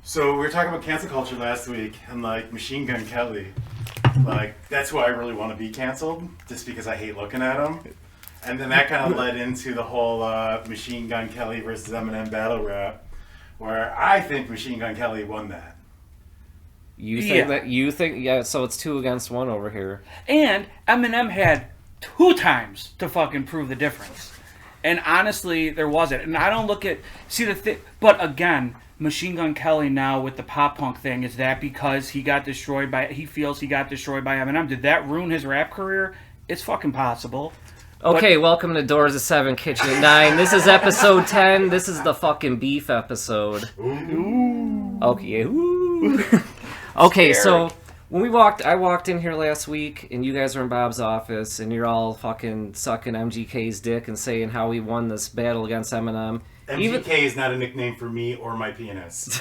So we were talking about cancel culture last week, and like Machine Gun Kelly, like that's who I really want to be canceled, just because I hate looking at him. And then that kind of led into the whole Machine Gun Kelly versus Eminem battle rap, where I think Machine Gun Kelly won that. You think that? You think? Yeah. So it's 2 against 1 over here. And Eminem had 2 times to fucking prove the difference. And honestly, there wasn't. And I don't look at the thing. But again, Machine Gun Kelly now with the pop punk thing, is that because he feels he got destroyed by Eminem? Did that ruin his rap career? It's fucking possible. Okay, welcome to Doors of 7, Kitchen at 9. This is episode 10. This is the fucking beef episode. Ooh. Okay. Ooh. Okay, so when I walked in here last week, and you guys were in Bob's office, and you're all fucking sucking MGK's dick and saying how he won this battle against Eminem. MGK is not a nickname for me or my penis.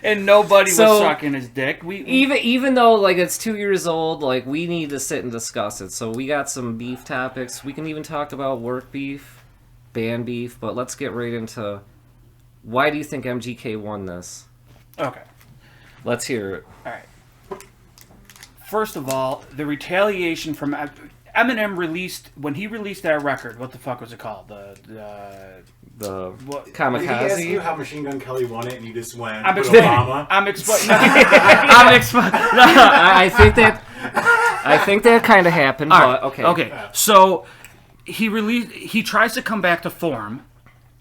And nobody was sucking his dick. Even though like it's 2 years old, like we need to sit and discuss it. So we got some beef topics. We can even talk about work beef, band beef, but let's get right into why do you think MGK won this? Okay. Let's hear it. All right. First of all, the retaliation from Eminem when he released that record. What the fuck was it called? The Kamikaze. Did he ask you how Machine Gun Kelly won it, and you just went Obama? I think that kind of happened. But okay. Okay. So he tries to come back to form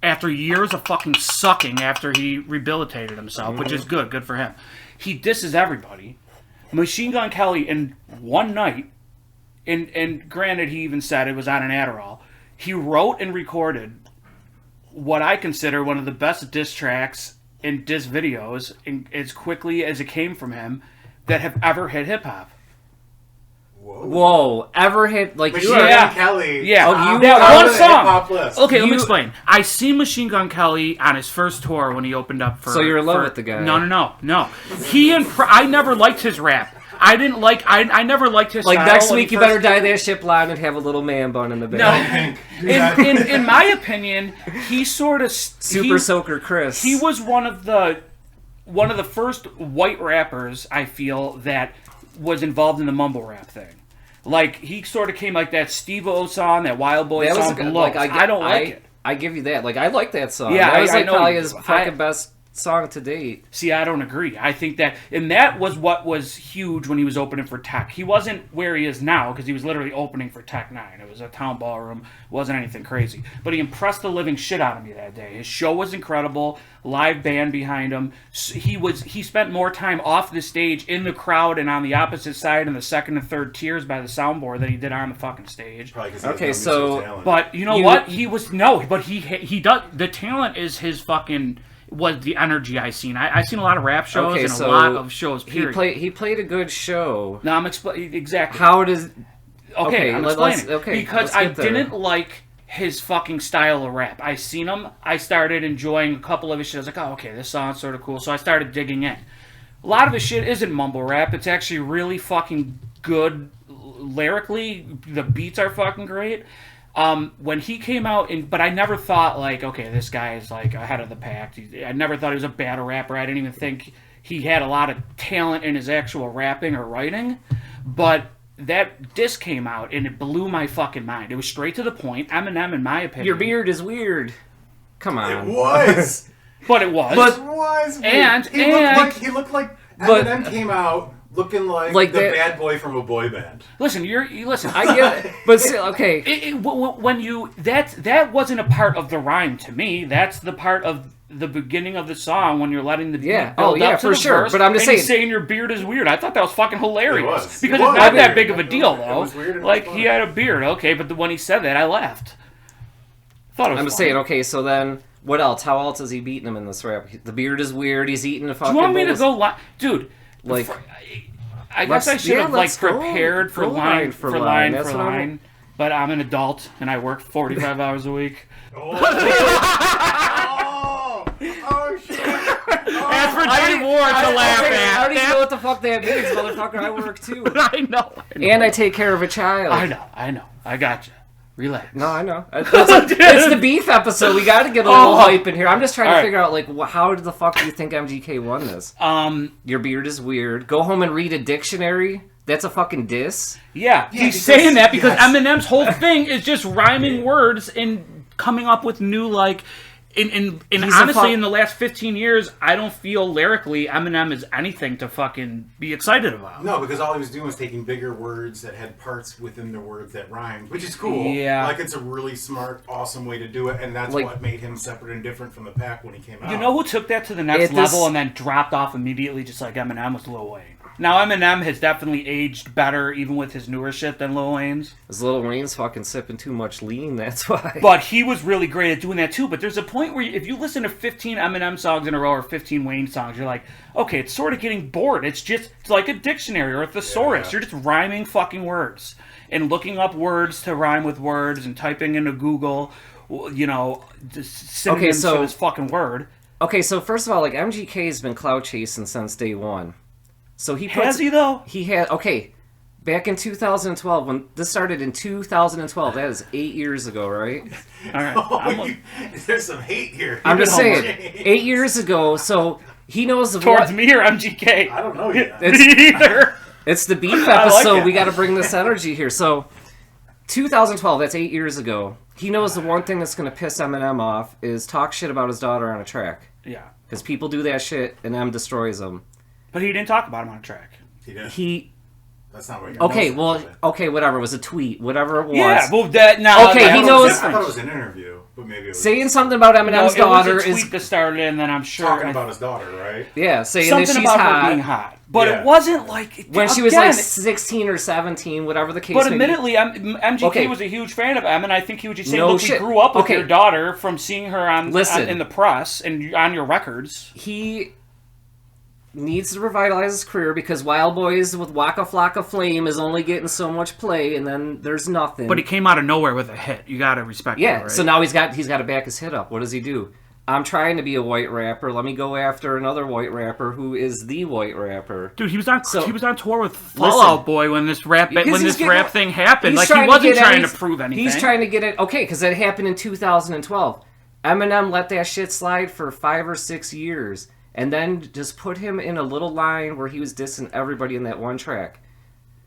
after years of fucking sucking after he rehabilitated himself, which is good for him. He disses everybody. Machine Gun Kelly in one night, and granted he even said it was on an Adderall, he wrote and recorded what I consider one of the best diss tracks and diss videos, as quickly as it came from him, that have ever hit hip-hop. Whoa, ever hit like Machine Gun Kelly? Yeah, one song. Okay, let me explain. I seen Machine Gun Kelly on his first tour when he opened up for. So you're in love with the guy? No. I never liked his rap. I never liked his. Like style next week, you better dye that shit blonde and have a little man bun in the back. No, in my opinion, he sort of Soaker Chris. He was one of the first white rappers I feel that was involved in the mumble rap thing. Like, he sort of came like that Steve-O song, that Wild Boy song. Like, I don't like it. I give you that. Like, I like that song. Yeah, that was like probably know. his fucking best song to date. See, I don't agree. I think that, and that was what was huge when he was opening for Tech. He wasn't where he is now because he was literally opening for Tech 9. It was a town ballroom. It wasn't anything crazy. But he impressed the living shit out of me that day. His show was incredible. Live band behind him. He spent more time off the stage in the crowd and on the opposite side in the second and third tiers by the soundboard than he did on the fucking stage. Okay, so but you know what? He does. The talent is his fucking. Was the energy I seen. I seen a lot of rap shows a lot of shows, period. He played a good show. No, I'm explaining exactly. How does... Okay, I'm explaining. Because I there. didn't like his fucking style of rap. I seen him. I started enjoying a couple of his shit. I was like, oh, okay, this song's sort of cool. So I started digging in. A lot of his shit isn't mumble rap. It's actually really fucking good lyrically. The beats are fucking great. When he came out, but I never thought, like, okay, this guy is, like, ahead of the pack. I never thought he was a battle rapper. I didn't even think he had a lot of talent in his actual rapping or writing. But that disc came out, and it blew my fucking mind. It was straight to the point. Eminem, in my opinion. Your beard is weird. Come on. It was. But it was. But it was weird. He looked like Eminem came out looking like the bad boy from a boy band. Listen, listen. I get it, but still, okay. When you that wasn't a part of the rhyme to me. That's the part of the beginning of the song when you're letting the build up to the sure. Verse, but I'm just saying your beard is weird. I thought that was fucking hilarious because it's not that big of a deal though. It was weird. Like he had a beard, okay, but when he said that, I laughed. Thought it was. I'm just saying, okay. So then, what else? How else is he beating him in this rap? The beard is weird. He's eating a fucking. Do you want me to go, dude? Like, I guess I should have prepared for line for line. But I'm an adult and I work 45 hours a week. Oh shit! That's for Jim Ward to laugh at. I don't even know what the fuck that means, motherfucker. I work too. I know. And I take care of a child. I know. I got you. Relax. No, I know. It's the beef episode. We got to get a little hype in here. I'm just trying to figure out, like, how the fuck do you think MGK won this? Your beard is weird. Go home and read a dictionary. That's a fucking diss. Yeah, he's saying that because Eminem's whole thing is just rhyming words and coming up with new, like... And honestly, in the last 15 years, I don't feel lyrically Eminem is anything to fucking be excited about. No, because all he was doing was taking bigger words that had parts within the words that rhymed, which is cool. Yeah. Like, it's a really smart, awesome way to do it, and that's what made him separate and different from the pack when he came out. You know who took that to the next level and then dropped off immediately, just like Eminem, was Lil Wayne. Now, Eminem has definitely aged better, even with his newer shit, than Lil Wayne's. Because Lil Wayne's fucking sipping too much lean, that's why. But he was really great at doing that, too. But there's a point where if you listen to 15 Eminem songs in a row or 15 Wayne songs, you're like, okay, it's sort of getting bored. It's like a dictionary or a thesaurus. Yeah. You're just rhyming fucking words. And looking up words to rhyme with words and typing into Google, you know, synonyms for this fucking word. Okay, so first of all, like, MGK's been clout chasing since day one. So has he though? He had back in 2012 when this started in 2012. That is 8 years ago, right? All right. There's some hate here. I'm just saying, 8 years ago. So he knows the towards me or MGK. I don't know yet. Me either. It's the beef episode. We got to bring this energy here. So 2012. That's 8 years ago. He knows the one thing that's going to piss Eminem off is talk shit about his daughter on a track. Yeah. Because people do that shit and M destroys them. But he didn't talk about him on a track. He did. That's not what you're whatever. It was a tweet. Whatever it was. Yeah, well, that... Now, okay, he knows... I thought it was an interview, but maybe it was... Saying something about Eminem's daughter is... it was a tweet that started, and then I'm sure... Talking about his daughter, right? Yeah, saying something that she's about hot. her being hot. But it wasn't like... When she was like 16 or 17, whatever the case may be. But admittedly, MGK was a huge fan of Em, and I think he would just say, look, we grew up with your daughter from seeing her in the press and on your records. He... needs to revitalize his career because Wild Boys with Waka Flocka Flame is only getting so much play, and then there's nothing. But he came out of nowhere with a hit. You gotta respect that, right? So now he's got to back his hit up. What does he do? I'm trying to be a white rapper. Let me go after another white rapper who is the white rapper. Dude, he was on tour with Fall Out Boy when this rap thing happened. Like, he wasn't trying to prove anything. He's trying to get it. Okay, because that happened in 2012. Eminem let that shit slide for 5 or 6 years. And then just put him in a little line where he was dissing everybody in that one track.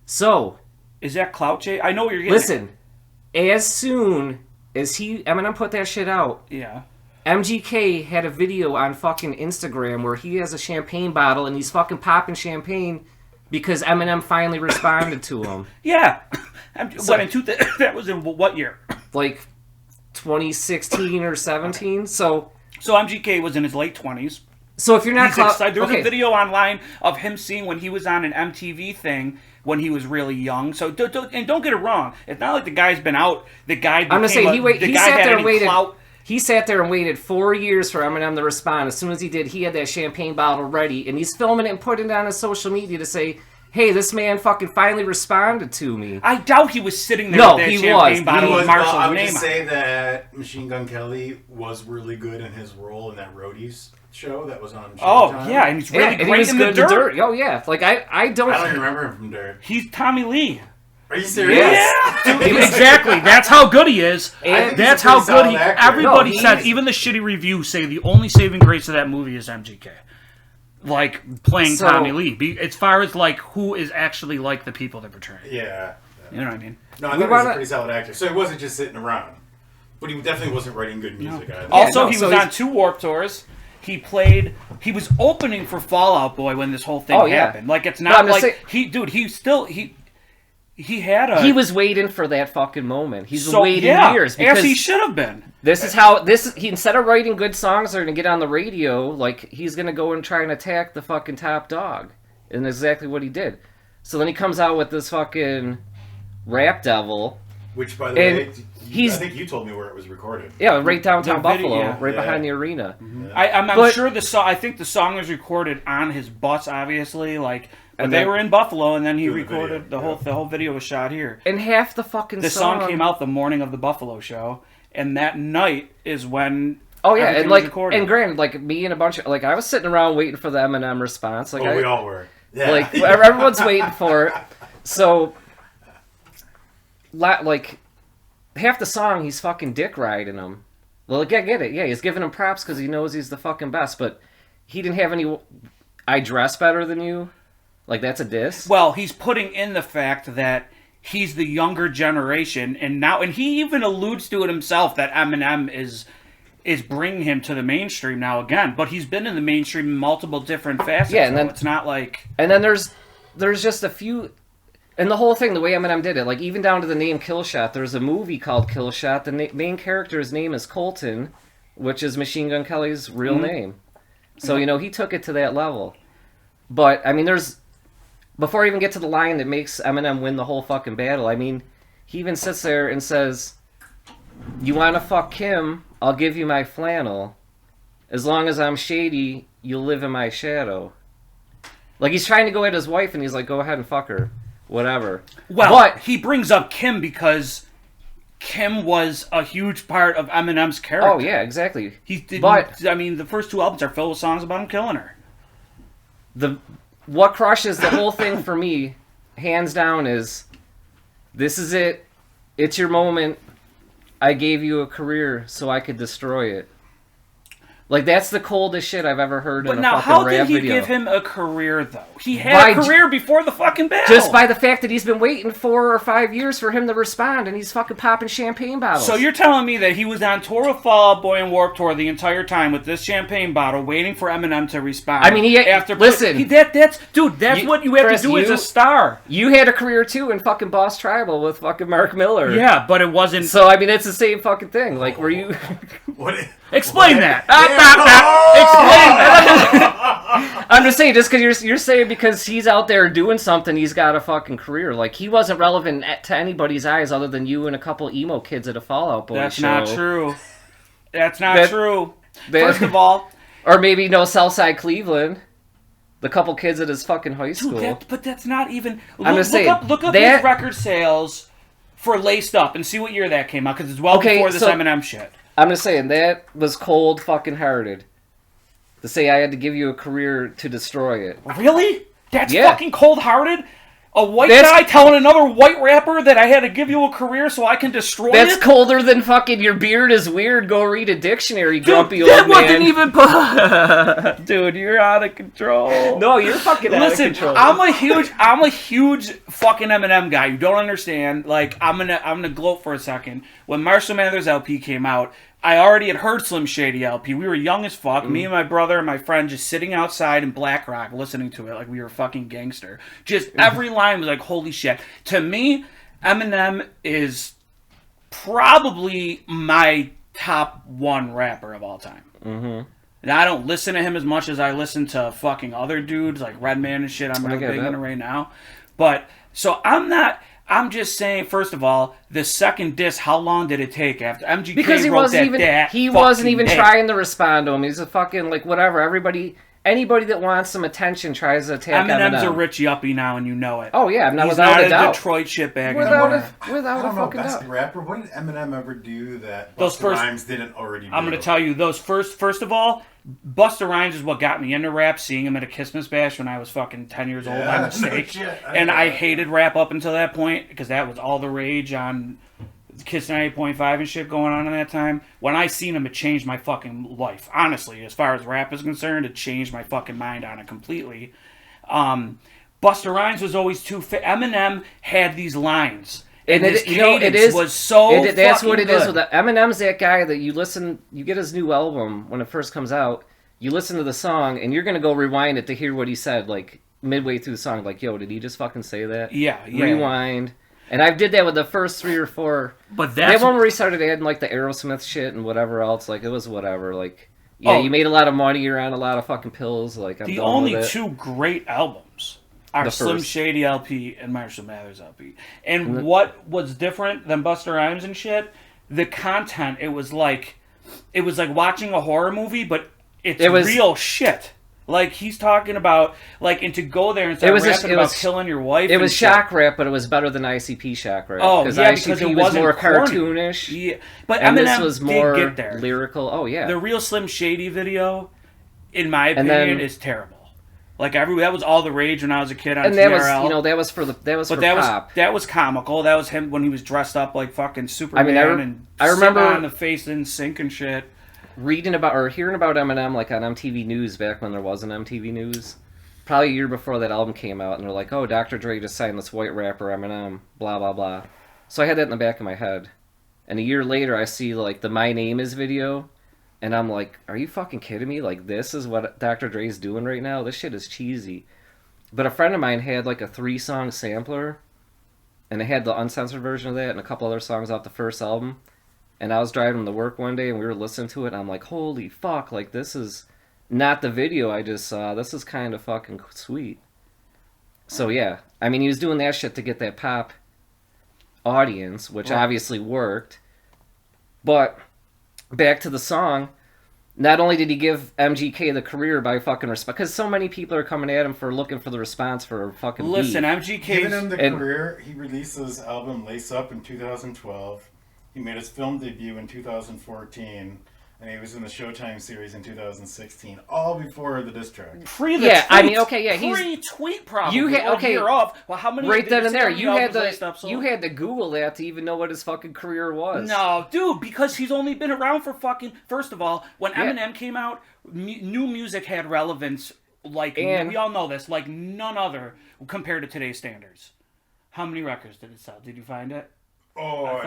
So... is that clout chase? I know what you're getting Listen, as soon as Eminem put that shit out... yeah. MGK had a video on fucking Instagram where he has a champagne bottle and he's fucking popping champagne because Eminem finally responded to him. Yeah. That was in what year? Like 2016 or 17. So MGK was in his late 20s. So if you're not excited, there was a video online of him seeing when he was on an MTV thing when he was really young. So don't get it wrong. It's not like the guy's been out. The guy. I'm gonna say he sat there and waited. He sat there and waited 4 years for Eminem to respond. As soon as he did, he had that champagne bottle ready, and he's filming it and putting it on his social media to say, "Hey, this man fucking finally responded to me." I doubt he was sitting there with that champagne bottle with Marshall's name on it. I would just say that Machine Gun Kelly was really good in his role in that Roadies show that was on Showtime. Yeah, and he's really great in the Dirt. Oh, yeah. Like, I don't even remember him from Dirt. He's Tommy Lee. Are you serious? Yeah. Exactly. That's how good he is. That's how good he... Everybody said, even the shitty reviews say the only saving grace of that movie is MGK. Like, playing Tommy Lee. As far as, like, who is actually like the people they're portraying. Yeah. You know what I mean? No, I thought he was a pretty solid actor. So he wasn't just sitting around. But he definitely wasn't writing good music either. Also, he was on 2 Warped Tours. He was opening for Fall Out Boy when this whole thing happened. Like, it's not like... He was waiting for that fucking moment. He's been waiting years. Because he should have been. He instead of writing good songs that are going to get on the radio, like, he's going to go and try and attack the fucking top dog. And that's exactly what he did. So then he comes out with this fucking Rap Devil. Which, by the way, I think you told me where it was recorded. Yeah, right downtown Buffalo, behind the arena. Mm-hmm. I'm sure I think the song was recorded on his bus, obviously, like... But they were in Buffalo, and then he recorded the whole video was shot here. And half the fucking the song came out the morning of the Buffalo show, and that night is when and like recorded. And granted, like me and a bunch of I was sitting around waiting for the Eminem response. Like we all were. Yeah. Like everyone's waiting for it. So like half the song he's fucking dick riding him. Well, I get it. Yeah, he's giving him props because he knows he's the fucking best, but he didn't have any. I dress better than you. Like that's a diss. Well, he's putting in the fact that he's the younger generation, and he even alludes to it himself that Eminem is bringing him to the mainstream now again. But he's been in the mainstream in multiple different facets. Yeah, and then it's not like. And then there's just a few, and the whole thing, the way Eminem did it, like even down to the name Killshot. There's a movie called Killshot. The main character's name is Colton, which is Machine Gun Kelly's real name. So he took it to that level. But I mean, before I even get to the line that makes Eminem win the whole fucking battle, I mean, he even sits there and says, "You want to fuck Kim? I'll give you my flannel. As long as I'm shady, you'll live in my shadow." Like, he's trying to go at his wife, and he's like, "Go ahead and fuck her. Whatever." Well, but he brings up Kim because Kim was a huge part of Eminem's character. Oh, yeah, exactly. He did. But I mean, the first two albums are filled with songs about him killing her. What crushes the whole thing for me, hands down, is this is it. It's your moment. I gave you a career so I could destroy it. Like, that's the coldest shit I've ever heard in a fucking rap video. But now, how did he give him a career, though? He had a career before the fucking battle. Just by the fact that he's been waiting 4 or 5 years for him to respond, and he's fucking popping champagne bottles. So you're telling me that he was on tour with Fall Out Boy and Warped Tour the entire time with this champagne bottle, waiting for Eminem to respond? I mean, listen. That's what you have to do as a star. You had a career, too, in fucking Boss Tribal with fucking Mark Miller. Yeah, but it wasn't... So, I mean, it's the same fucking thing. Like, were you... Explain that. I'm just saying, just because you're saying because he's out there doing something, he's got a fucking career. Like, he wasn't relevant to anybody's eyes other than you and a couple emo kids at a Fall Out Boy That's show. not true. That's not true. First of all... Or maybe, Southside Cleveland. The couple kids at his fucking high school. Dude, but that's not even... I'm just saying. Look up his record sales for Laced Up and see what year that came out, because it's before this Eminem shit. I'm just saying, that was cold fucking hearted. To say I had to give you a career to destroy it. Really? That's fucking cold hearted? A white guy telling another white rapper that I had to give you a career so I can destroy it? That's colder than fucking your beard is weird, go read a dictionary, grumpy old man. That wasn't even... Dude, you're out of control. No, you're fucking out of control. I'm a huge fucking Eminem guy. You don't understand. Like, I'm gonna gloat for a second. When Marshall Mathers LP came out, I already had heard Slim Shady LP. We were young as fuck. Me and my brother and my friend just sitting outside in Black Rock listening to it like we were fucking gangster. Just every line was like, holy shit. To me, Eminem is probably my top 1 rapper of all time. Mm-hmm. And I don't listen to him as much as I listen to fucking other dudes like Redman and shit. I'm real big into right now. But, so I'm just saying, first of all, the second diss, how long did it take after MGK because he wasn't even hit. trying to respond to him. He's a fucking, like, whatever. Anybody that wants some attention tries to attack Eminem. Eminem's a rich yuppie now, and you know it. Oh, yeah, He's without not a doubt. Detroit shitbag without anymore. a fucking doubt. Rapper, what did Eminem ever do that Those Busta Rhymes didn't already do? I'm going to tell you, those first of all, Busta Rhymes is what got me into rap, seeing him at a Christmas bash when I was fucking 10 years old by mistake. I hated rap up until that point, because that was all the rage on Kiss 98.5 and shit going on in that time. When I seen him, it changed my fucking life. Honestly, as far as rap is concerned, it changed my fucking mind on it completely. Busta Rhymes was always too fit. Eminem had these lines. And his cadence was so that's what it good. is with Eminem's that guy that you get his new album when it first comes out, you listen to the song, and you're going to go rewind it to hear what he said, like, midway through the song. Like, yo, did he just fucking say that? Yeah. Rewind. And I did that with the first 3 or 4. But that's... That one where he started adding, like, the Aerosmith shit and whatever else. Like, it was whatever. Like, you made a lot of money, you're on a lot of fucking pills. Like, I'm the done only with it. 2 great albums are The Slim first. Shady LP and Marshall Mathers LP. And what was different than Busta Rhymes and shit? The content. It was like watching a horror movie, but it's real shit. Like, he's talking about, like, and to go there and start rapping about killing your wife. It was shock rap, but it was better than ICP shock rap. Oh, yeah, because because it was wasn't more corny. cartoonish. Yeah, but and Eminem this was more did get there. Lyrical. Oh, yeah. The real Slim Shady video, in my opinion, is terrible. Like that was all the rage when I was a kid on And that TRL. was, that was for pop. That was comical. That was him when he was dressed up like fucking Superman and I remember sitting on the face in sync and shit. Reading about or hearing about Eminem like on MTV News back when there was an MTV News. Probably a year before that album came out, and they're like, "Oh, Dr. Dre just signed this white rapper Eminem, blah blah blah." So I had that in the back of my head. And a year later, I see like the "My Name Is" video. And I'm like, are you fucking kidding me? Like, this is what Dr. Dre's doing right now? This shit is cheesy. But a friend of mine had, like, a 3-song sampler. And it had the uncensored version of that and a couple other songs off the first album. And I was driving to work one day and we were listening to it. And I'm like, holy fuck, like, this is not the video I just saw. This is kind of fucking sweet. So, yeah. I mean, he was doing that shit to get that pop audience, which obviously worked. But... back to the song, not only did he give MGK the career by fucking respect, because so many people are coming at him for looking for the response for fucking Listen, beef. Giving him the career, he released his album Lace Up in 2012. He made his film debut in 2014. And he was in the Showtime series in 2016, all before the diss track. Pre-tweet probably. You had well, how many? Right then and there, you had to Google that to even know what his fucking career was. No, dude, because he's only been around for fucking. First of all, when Eminem came out, new music had relevance. Like we all know this, like none other compared to today's standards. How many records did it sell? Did you find it? Oh,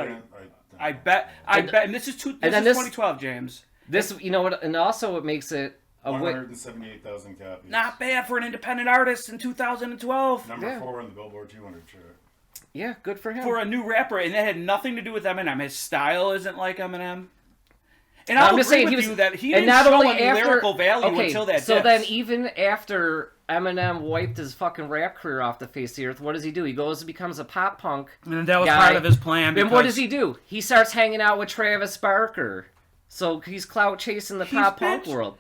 I bet. And this is 2012, James. This, you know what, and also what makes it 178,000 copies. Not bad for an independent artist in 2012. Number 4 on the Billboard 200 chart. Yeah, good for him. For a new rapper, and that had nothing to do with Eminem. His style isn't like Eminem. And I'm just saying, he didn't show any lyrical value until that. So then, even after Eminem wiped his fucking rap career off the face of the earth, what does he do? He goes and becomes a pop punk. And that was part of his plan. And what does he do? He starts hanging out with Travis Barker. So he's clout chasing the pop punk world.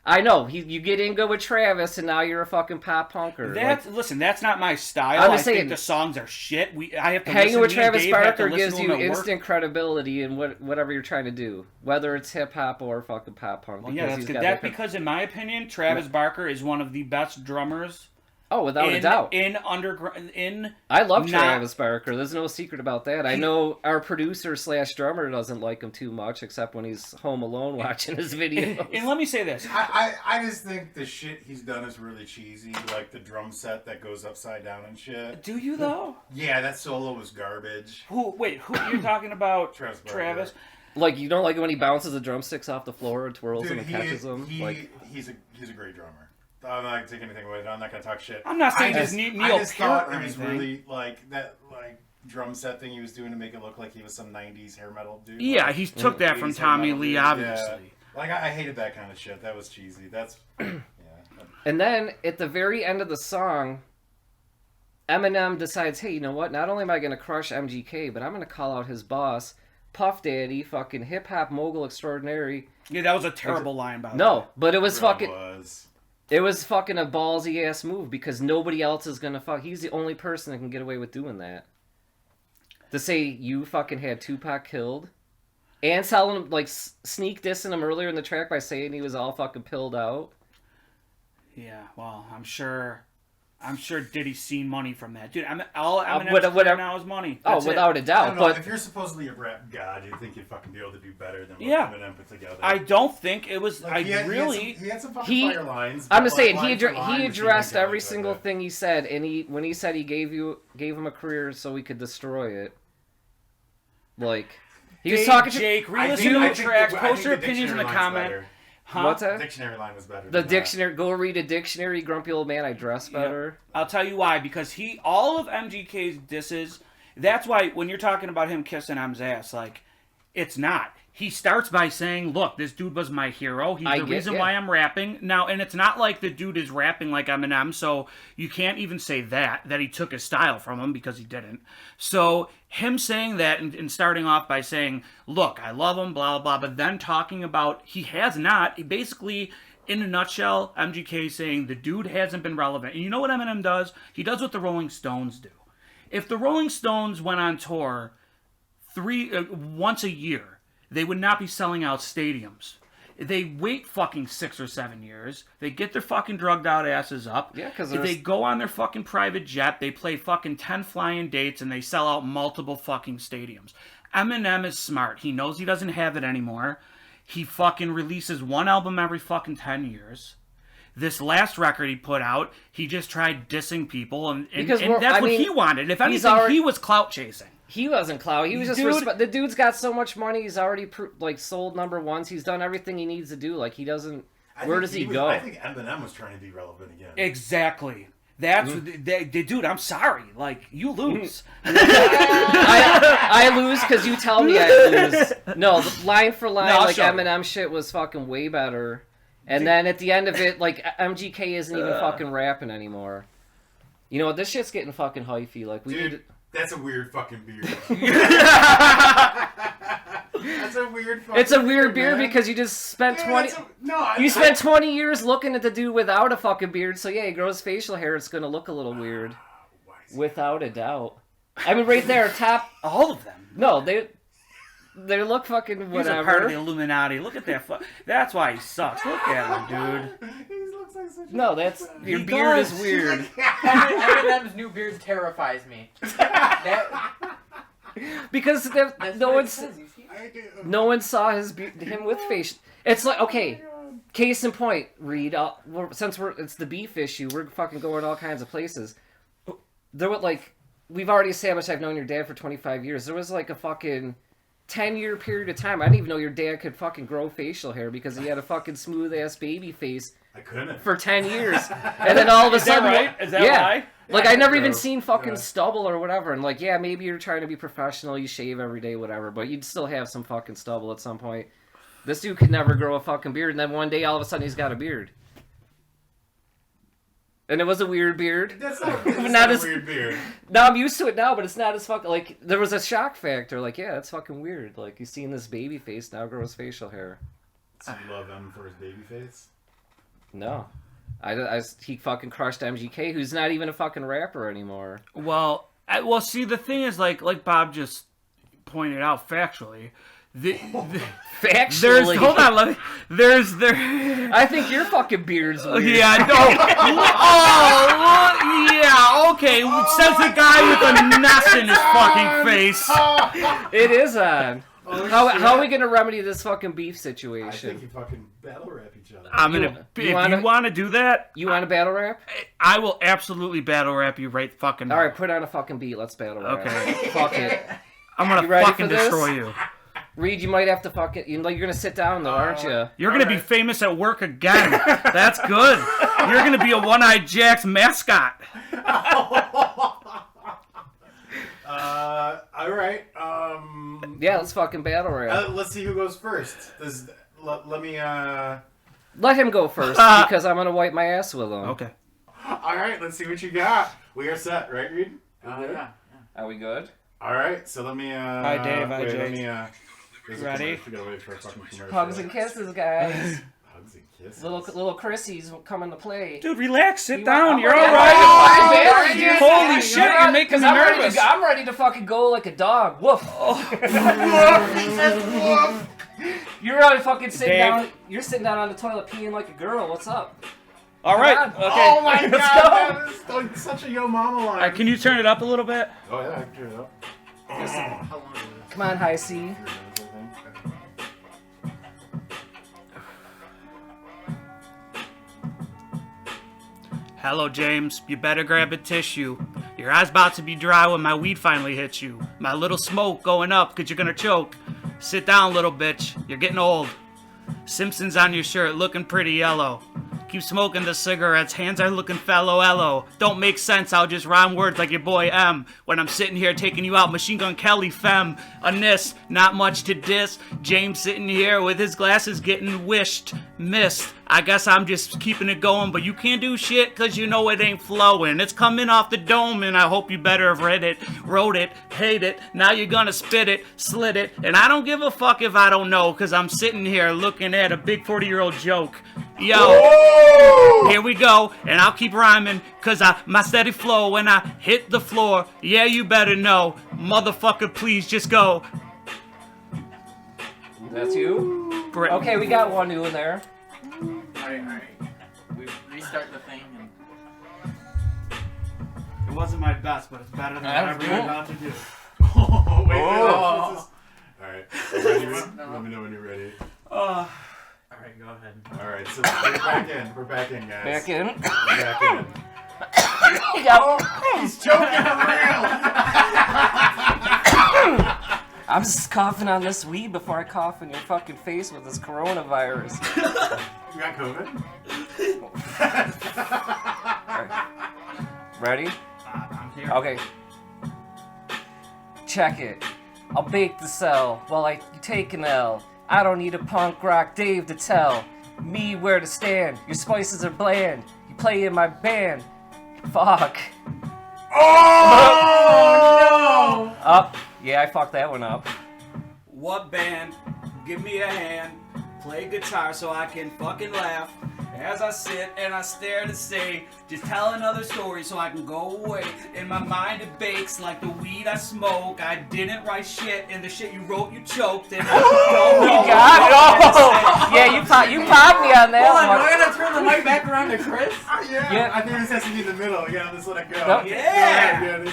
I know. You get in good with Travis, and now you're a fucking pop punker. Listen, that's not my style. I'm just saying, think the songs are shit. I have to hanging listen, with Travis Barker gives you instant credibility in whatever you're trying to do, whether it's hip hop or fucking pop punk. Well, yeah, that's good. That's because, in my opinion, Travis Barker is one of the best drummers. Oh, without a doubt. I love Travis Barker. There's no secret about that. I know our producer / drummer doesn't like him too much, except when he's home alone watching his videos. And let me say this. I just think the shit he's done is really cheesy, like the drum set that goes upside down and shit. Do you, though? Yeah, that solo was garbage. Who you're talking about? Travis. Like, you don't like it when he bounces the drumsticks off the floor and twirls them and catches them? He's a great drummer. I'm not going to take anything away. I'm not going to talk shit. I'm not saying just Neil I just thought it was really like that drum set thing he was doing to make it look like he was some 90s hair metal dude. Yeah, he took that from Tommy Lee, obviously. Yeah. Like, I hated that kind of shit. That was cheesy. That's... yeah. And then, at the very end of the song, Eminem decides, hey, you know what? Not only am I going to crush MGK, but I'm going to call out his boss, Puff Daddy, fucking hip-hop mogul extraordinary. Yeah, that was a terrible line, by the way. No, but it was fucking... It was fucking a ballsy ass move because nobody else is gonna fuck. He's the only person that can get away with doing that. To say you fucking had Tupac killed, and telling him like sneak dissing him earlier in the track by saying he was all fucking pilled out. Yeah, well, I'm sure Diddy's seen money from that, dude. All Eminem's now is money. That's without a doubt. But if you're supposedly a rap god, you think you'd fucking be able to do better than what Eminem put together. I don't think it was. Like, he had some fucking fire lines. I'm just saying he addressed every single thing he said, and when he said he gave him a career so he could destroy it. Like he was talking to Jake. Re-listen to the tracks. Post your opinions in the comment. Huh? What's that? The dictionary line was better. The dictionary. Go read a dictionary, grumpy old man. I dress better. Yeah. I'll tell you why. Because all of MGK's disses. That's why when you're talking about him kissing M's ass, like, it's not. He starts by saying, "Look, this dude was my hero. He's the reason why I'm rapping now." And it's not like the dude is rapping like Eminem, so you can't even say that he took his style from him because he didn't. So him saying that and starting off by saying, "Look, I love him," blah blah blah, but then talking about he has not. He basically, in a nutshell, MGK saying the dude hasn't been relevant. And you know what Eminem does? He does what the Rolling Stones do. If the Rolling Stones went on tour once a year, they would not be selling out stadiums. They wait fucking 6 or 7 years. They get their fucking drugged out asses up. Yeah, because they go on their fucking private jet. They play fucking 10 flying dates and they sell out multiple fucking stadiums. Eminem is smart. He knows he doesn't have it anymore. He fucking releases one album every fucking 10 years. This last record he put out, he just tried dissing people, and that's what he wanted. If anything, he was clout chasing. He wasn't clout. He was just the dude's got so much money. He's already sold number ones. He's done everything he needs to do. Like he doesn't. Where does he go? I think Eminem was trying to be relevant again. Exactly. That's dude. I'm sorry. Like you lose. I lose because you tell me I lose. No, line for line, Eminem shit was fucking way better. And then at the end of it, like MGK isn't even fucking rapping anymore. You know what? This shit's getting fucking hyphy. Like that's a weird fucking beard. That's a weird fucking It's a weird beard because you just spent 20 spent 20 years looking at the dude without a fucking beard. So yeah, he grows facial hair, it's going to look a little weird. Without a doubt. I mean right there, top all of them. No, they look fucking whatever. He's a part of the Illuminati. Look at that. That's why he sucks. Look at him, dude. He looks like such no, that's your beard is weird. Eminem's new beard terrifies me. Because no one saw him with face. It's like okay, case in point, Reed. Since it's the beef issue, we're fucking going all kinds of places. There was we've already established I've known your dad for 25 years. There was like a fucking 10-year period of time. I didn't even know your dad could fucking grow facial hair because he had a fucking smooth ass baby face. I couldn't. For 10 years. And then all of a sudden. Is that right? Like, I never even seen fucking stubble or whatever. And like, yeah, maybe you're trying to be professional, you shave every day, whatever, but you'd still have some fucking stubble at some point. This dude could never grow a fucking beard, and then one day all of a sudden he's got a beard. And it was a weird beard. That's not a weird beard. No, I'm used to it now, but it's not as fucking... Like, there was a shock factor. Like, yeah, it's fucking weird. Like, you've seen this baby face now grows facial hair. So you love him for his baby face? No. He fucking crushed MGK, who's not even a fucking rapper anymore. Well, see, the thing is, like Bob just pointed out factually... Factually. Hold on, I think your fucking beard's weird. Yeah, no. Yeah, okay. Says the guy with a nest in his fucking face. It is on. How are we gonna remedy this fucking beef situation? I think you fucking battle rap each other. If you want to do that, you want to battle rap? I will absolutely battle rap you right fucking now. All right, put on a fucking beat. Let's battle rap. Okay. Fuck it. I'm gonna fucking destroy you. Reed, you might have to fucking... You're going to sit down, though, aren't you? You're going to be famous at work again. That's good. You're going to be a One-Eyed Jack's mascot. All right. Yeah, let's fucking battle rap. Let's see who goes first. Let me... Let him go first, because I'm going to wipe my ass with him. Okay. All right, let's see what you got. We are set, right, Reed? Yeah. Are we good? All right, so let me... Hi, Dave. Hi, Jake. Ready? We gotta wait for a fucking commercial. Hugs and kisses, guys. Hugs and kisses. Little Chrissy's coming to play. Dude, relax. Sit down. You're all right. Holy shit, you're making me nervous. I'm ready to fucking go like a dog. Woof. You're already fucking sitting down. You're sitting down on the toilet peeing like a girl. What's up? All right. Okay. Oh my god, that is like such a Yo Mama line. Can you turn it up a little bit? Oh yeah, I can turn it up. Come on, High C. Hello, James. You better grab a tissue. Your eye's about to be dry when my weed finally hits you. My little smoke going up because you're gonna choke. Sit down, little bitch. You're getting old. Simpsons on your shirt, looking pretty yellow. Keep smoking the cigarettes, hands are looking fellow. Don't make sense, I'll just rhyme words like your boy M. When I'm sitting here taking you out, Machine Gun Kelly femme. A nis, not much to diss. James sitting here with his glasses getting missed. I guess I'm just keeping it going, but you can't do shit cause you know it ain't flowing. It's coming off the dome and I hope you better have read it, wrote it, hate it. Now you're gonna spit it, slit it, and I don't give a fuck if I don't know cause I'm sitting here looking at a big 40-year-old joke. Yo, whoa! Here we go, and I'll keep rhyming cause my steady flow when I hit the floor. Yeah, you better know. Motherfucker, please just go. That's you? Great. Okay, we got one new in there. Alright. We restart the thing and... It wasn't my best, but it's better than That was whatever you're good. about to do. Oh, wait, Oh. this is... Alright, ready? Let me know when you're ready. Alright, go ahead. Alright, so we're back in. We're back in, guys. Back in. We're back in. He's Choking on rail! I'm just coughing on this weed before I cough in your fucking face with this coronavirus. You got COVID? Ready? I'm here. Okay. Check it. I'll bake the cell while you take an L. I don't need a punk rock Dave to tell me where to stand. Your spices are bland. You play in my band. Fuck. Oh! Up. Yeah, I fucked that one up. What band? Give me a hand. Play guitar so I can fucking laugh. As I sit and I stare to say, just tell another story so I can go away. In my mind it bakes like the weed I smoke. I didn't write shit, and the shit you wrote you choked. And I don't know You got it. what to Oh! say. Yeah, you popped me on that Hold on, do one. I gotta turn the mic back around to Chris? Yeah, I think this has to be in the middle. Yeah, let's let it go. Nope. Yeah.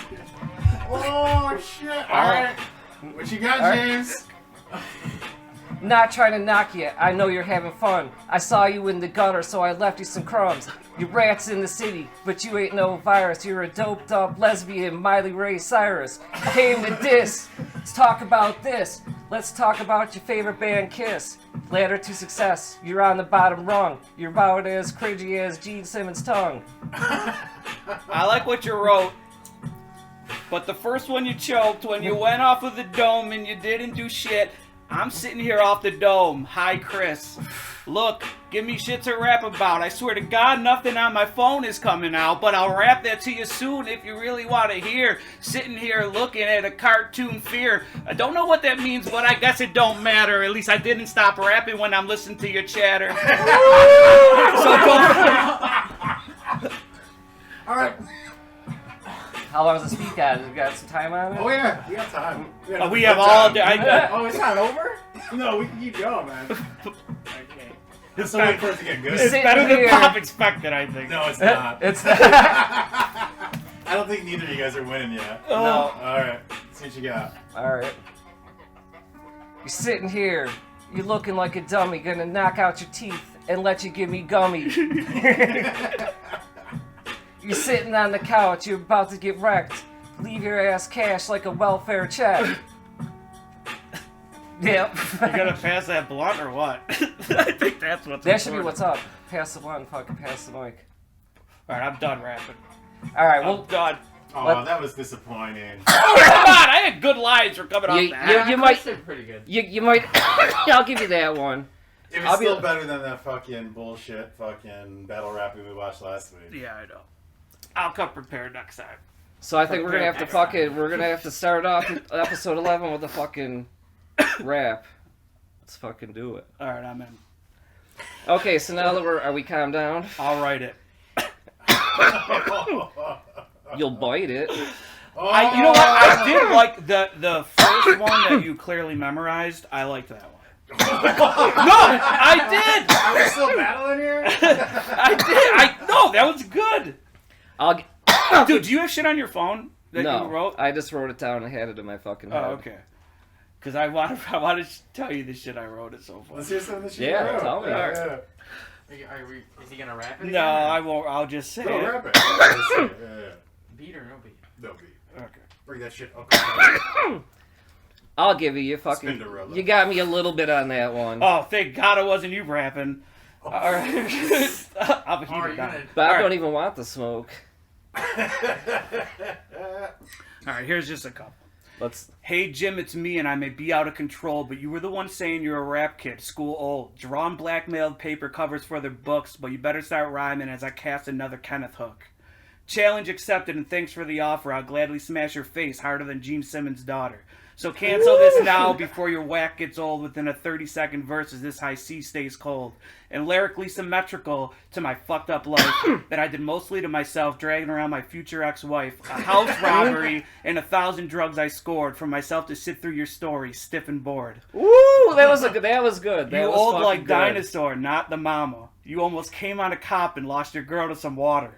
Oh, shit. Alright. What you got, James? Not trying to knock you. I know you're having fun. I saw you in the gutter, so I left you some crumbs. You rats in the city, but you ain't no virus. You're a doped up lesbian, Miley Ray Cyrus. Came to diss. Let's talk about this. Let's talk about your favorite band, Kiss. Ladder to success. You're on the bottom rung. You're about as cringy as Gene Simmons' tongue. I like what you wrote, but the first one you choked when you went off of the dome and you didn't do shit. I'm sitting here off the dome. Hi, Chris. Look, give me shit to rap about. I swear to God, nothing on my phone is coming out, but I'll rap that to you soon if you really want to hear. Sitting here looking at a cartoon fear. I don't know what that means, but I guess it don't matter. At least I didn't stop rapping when I'm listening to your chatter. So don't... Alright. How long does the speak at? We got some time on it? Oh, yeah. We got time. We have all day. Oh, it's not over? No, we can keep going, man. Okay. It's so wait for it to get good. It's better than Pop expected, I think. No, it's not. It's I don't think neither of you guys are winning yet. No. Alright. See what you got. Alright. You're sitting here. You're looking like a dummy. Gonna knock out your teeth and let you give me gummy. You're sitting on the couch. You're about to get wrecked. Leave your ass cash like a welfare check. Yep. You gonna pass that blunt or what? I think that's what's That should be important. what's up. Pass the one. Fucking pass the mic. Alright, I'm done rapping. Alright, I'm well, done. Oh, What? that was disappointing. Come on, I had good lines for coming off You- that. you might- Chris did pretty good. you might. I'll give you that one. It I'll was be- still better than that fucking bullshit fucking battle rapping we watched last week. Yeah, I know. I'll come prepared next time. So I think we're gonna have to we're gonna have to start off episode 11 with a fucking rap. Let's fucking do it. Alright, I'm in. Okay, so now that are we calmed down? I'll write it. You'll bite it. You know what? I did like the first one that you clearly memorized. I liked that one. No, I did. Are we still battling here? No, that was good. I'll Dude, do you have shit on your phone that you no. wrote? I just wrote it down and had it in my fucking head. Oh, okay. Because I want to tell you the shit I wrote. It's so funny. Let's hear some of the shit. Yeah, you wrote. tell me. Yeah. Is he gonna rap it? No, again, or I won't. I'll just say No, it. rap it. Yeah. Beat or no beat? No beat. Okay. Bring that shit up. I'll give you fucking. Spinderella. You got me a little bit on that one. Oh, thank God it wasn't you rapping. All right. I'll be Oh, are you down. gonna... But I Alright. don't even want the smoke. All right, here's just a couple. Let's. Hey Jim, it's me and I may be out of control, but you were the one saying you're a rap kid, school old. Drawn blackmailed paper covers for their books, but you better start rhyming as I cast another Kenneth Hook. Challenge accepted, and thanks for the offer. I'll gladly smash your face harder than Gene Simmons' daughter. So cancel this now before your whack gets old within a 30-second verse as this high C stays cold. And lyrically symmetrical to my fucked up life that I did mostly to myself, dragging around my future ex-wife, a house robbery, and 1,000 drugs I scored for myself to sit through your story, stiff and bored. Woo! That was good. That was good. That You was old fucking like good. dinosaur, not the mama. You almost came on a cop and lost your girl to some water.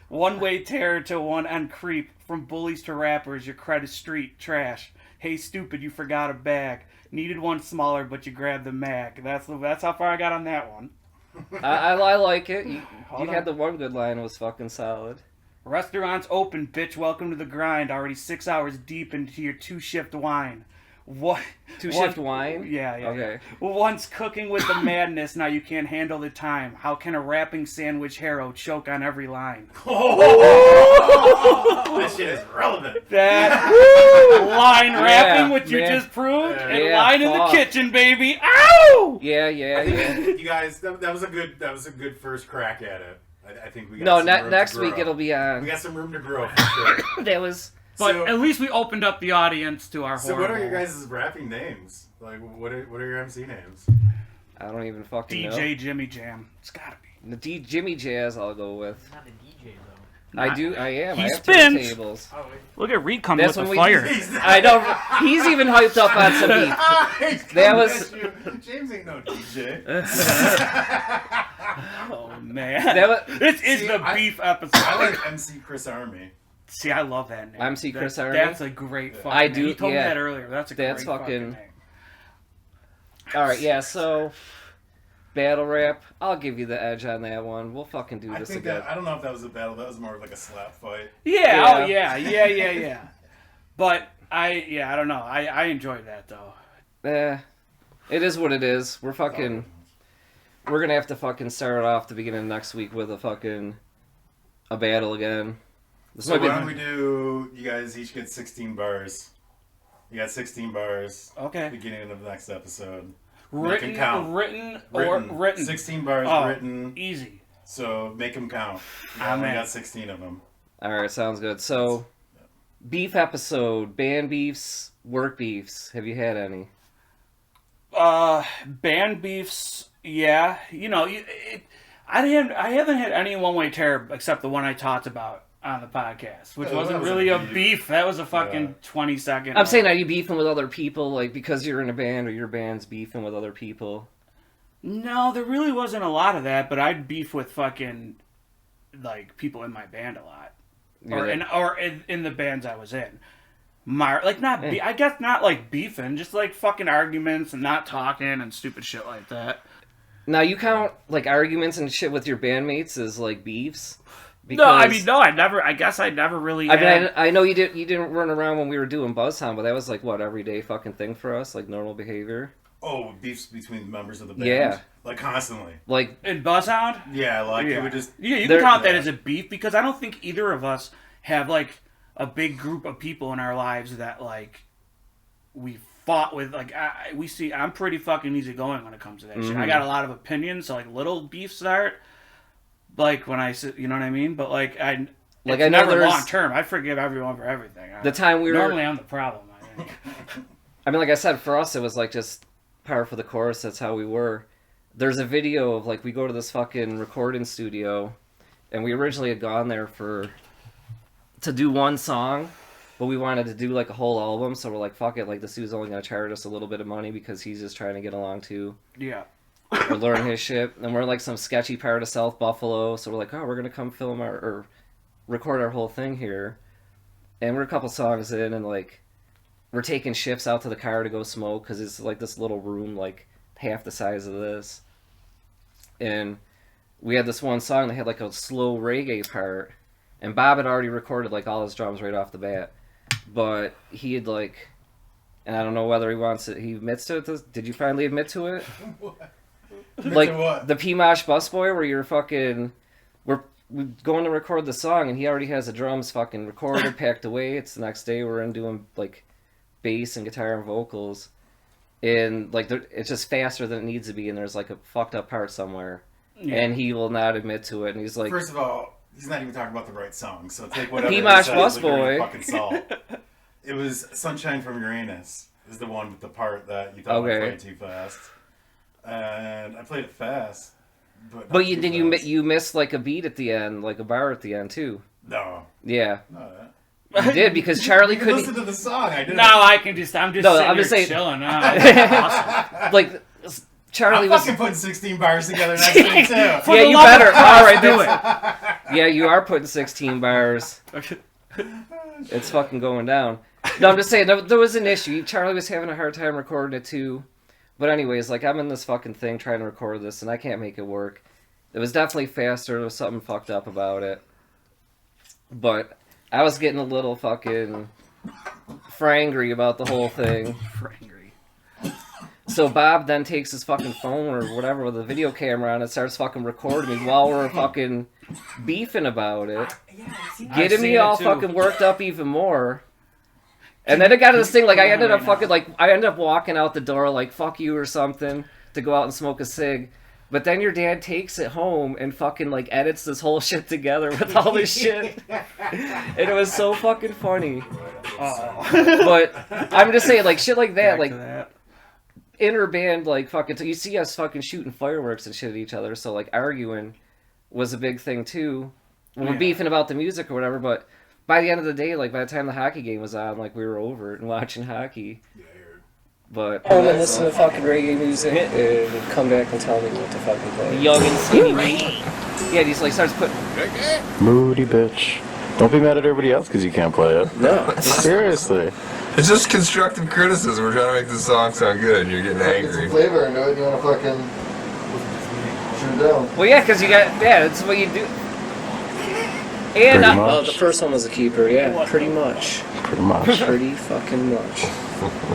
One-way terror to one-end creep. From bullies to rappers, your credit street trash. Hey, stupid, you forgot a bag. Needed one smaller, but you grabbed the mag. That's how far I got on that one. I like it. You Hold had on. the one good line. It was fucking solid. Restaurants open, bitch. Welcome to the grind. Already 6 hours deep into your 2-shift wine. What? Two-shift wine? Yeah. Okay. Once cooking with the madness, now you can't handle the time. How can a rapping sandwich hero choke on every line? That shit is relevant. That line rapping, which you man. just proved, and Yeah, line in the fuck. kitchen, baby. Ow! Yeah. You guys, that was a good first crack at it. I think we got No, some room to next grow. week it'll be We on. got some room to grow. For sure. That was. But So- at least we opened up the audience to our So horrible. what are your guys' rapping names? Like, what are your MC names? I don't even fucking DJ Jimmy Jam. It's gotta be. know. The Jimmy Jazz I'll go with. Not a DJ though. I am. He I have spins. turntables. Oh wait. Look at Reed coming That's with when the we- fire. I know. He's even hyped up on some beat. That was- James ain't no DJ. Oh man, That was this is See, the I- beef I episode. like MC Chris Army. See, I love that name. MC Chris Army? That's a great fucking I name. do- You told me yeah. that earlier. That's a That's great fucking fucking- name. all right. Yeah. So battle rap. I'll give you the edge on that one. We'll fucking do I this think again. I don't know if that was a battle. That was more like a slap fight. Yeah, Yeah. oh yeah. But I don't know. I enjoyed that though. It is what it is. We're fucking. We're gonna have to fucking start off the beginning of next week with a battle again. This So might why be. don't we do? You guys each get 16 bars. You got 16 bars. Okay. Beginning of the next episode. Written, count. written. 16 bars Oh, written. easy. So make them count. You I'm only in. got 16 of them. All right, sounds good. So, beef episode, band beefs, work beefs. Have you had any? Band beefs. Yeah, you know, I haven't had any one-way terror except the one I talked about on the podcast, which Oh, wasn't that was really a a beef. beef. That was a fucking Yeah. 20-second. I'm saying, are you beefing with other people, like because you're in a band, or your band's beefing with other people? No, there really wasn't a lot of that, but I'd beef with fucking like people in my band a lot, or in the bands I was in. I guess not like beefing, just like fucking arguments and not talking and stupid shit like that. Now you count like arguments and shit with your bandmates as like beefs? No, I mean, no, I guess I never really. I had... mean, I know you didn't run around when we were doing Buzzhound, but that was like what everyday fucking thing for us, like normal behavior. Oh, beefs between members of the band. Yeah. Like constantly. Like in Buzzhound. Yeah, like it would just. Yeah, you There- can count that yeah. as a beef because I don't think either of us have like a big group of people in our lives that like we fought with. Like I'm pretty fucking easygoing when it comes to that shit. I got a lot of opinions, so like little beefs start. Like when I you know what I mean? But like I know never there's- long term. I forgive everyone for everything. the time we were. Normally I'm the problem. I think. I mean, like I said, for us, it was like just par for the course. That's how we were. There's a video of like we go to this fucking recording studio, and we originally had gone there to do one song, but we wanted to do like a whole album. So we're like, fuck it, like this dude's only gonna charge us a little bit of money because he's just trying to get along too, Yeah. or learn his shit. And we're in like some sketchy part of South Buffalo, so we're like, oh, we're gonna come film or record our whole thing here. And we're a couple songs in, and like. We're taking shifts out to the car to go smoke because it's like this little room, like half the size of this. And we had this one song that had like a slow reggae part, and Bob had already recorded like all his drums right off the bat. But he had like, and I don't know whether he wants it. He admits to it. Did you finally admit to it? Like what? the P-Mosh busboy, where you're fucking, we're going to record the song, and he already has the drums fucking recorded, packed away. It's the next day. We're in doing like bass and guitar and vocals, and like it's just faster than it needs to be, and there's like a fucked up part somewhere, Yeah. and he will not admit to it, and he's like, First of all, he's not even talking about the right song. So take whatever. P-Mosh he says with a grain Busboy. of fucking salt. It was "Sunshine from Uranus." Is the one with the part that you thought I played too fast, and I played it fast. But you missed like a beat at the end, like a bar at the end too. No. Yeah. No. You did because Charlie You can couldn't. listen to the song. I didn't. No, I'm just No, sitting I'm here just saying- chilling. Awesome. Like Charlie I'm was. fucking putting 16 bars together next week too. Yeah, the you love of better. Christ, All right, do it. Yeah, you are putting 16 bars. It's fucking going down. No, I'm just saying there was an issue. Charlie was having a hard time recording it too. But anyways, like I'm in this fucking thing trying to record this and I can't make it work. It was definitely faster. There was something fucked up about it. But I was getting a little fucking frangry about the whole thing. So Bob then takes his fucking phone or whatever with a video camera on and starts fucking recording me while we're fucking beefing about it. Getting me all fucking worked up even more. And then it got to this thing, like, I ended up walking out the door, like, fuck you or something, to go out and smoke a cig. But then your dad takes it home and fucking, like, edits this whole shit together with all this shit. And it was so fucking funny. But I'm just saying, like, shit like that, like, inter-band, like, fucking, you see us fucking shooting fireworks and shit at each other, so, like, arguing was a big thing, too. We're beefing about the music or whatever, but by the end of the day, like, by the time the hockey game was on, like, we were over it and watching hockey. But home and listen to fucking reggae music and come back and tell me what to fucking play. young and skinny me. Yeah, he's like starts putting. Moody bitch. Don't be mad at everybody else because you can't play it. No. Seriously. It's just constructive criticism. We're trying to make this song sound good, and you're getting angry. Flavor into it. You want to fucking shoot it down. Well, yeah, because you got that's what you do. Pretty And much. Oh, the first one was a keeper, yeah, pretty much. Pretty much. Pretty fucking much.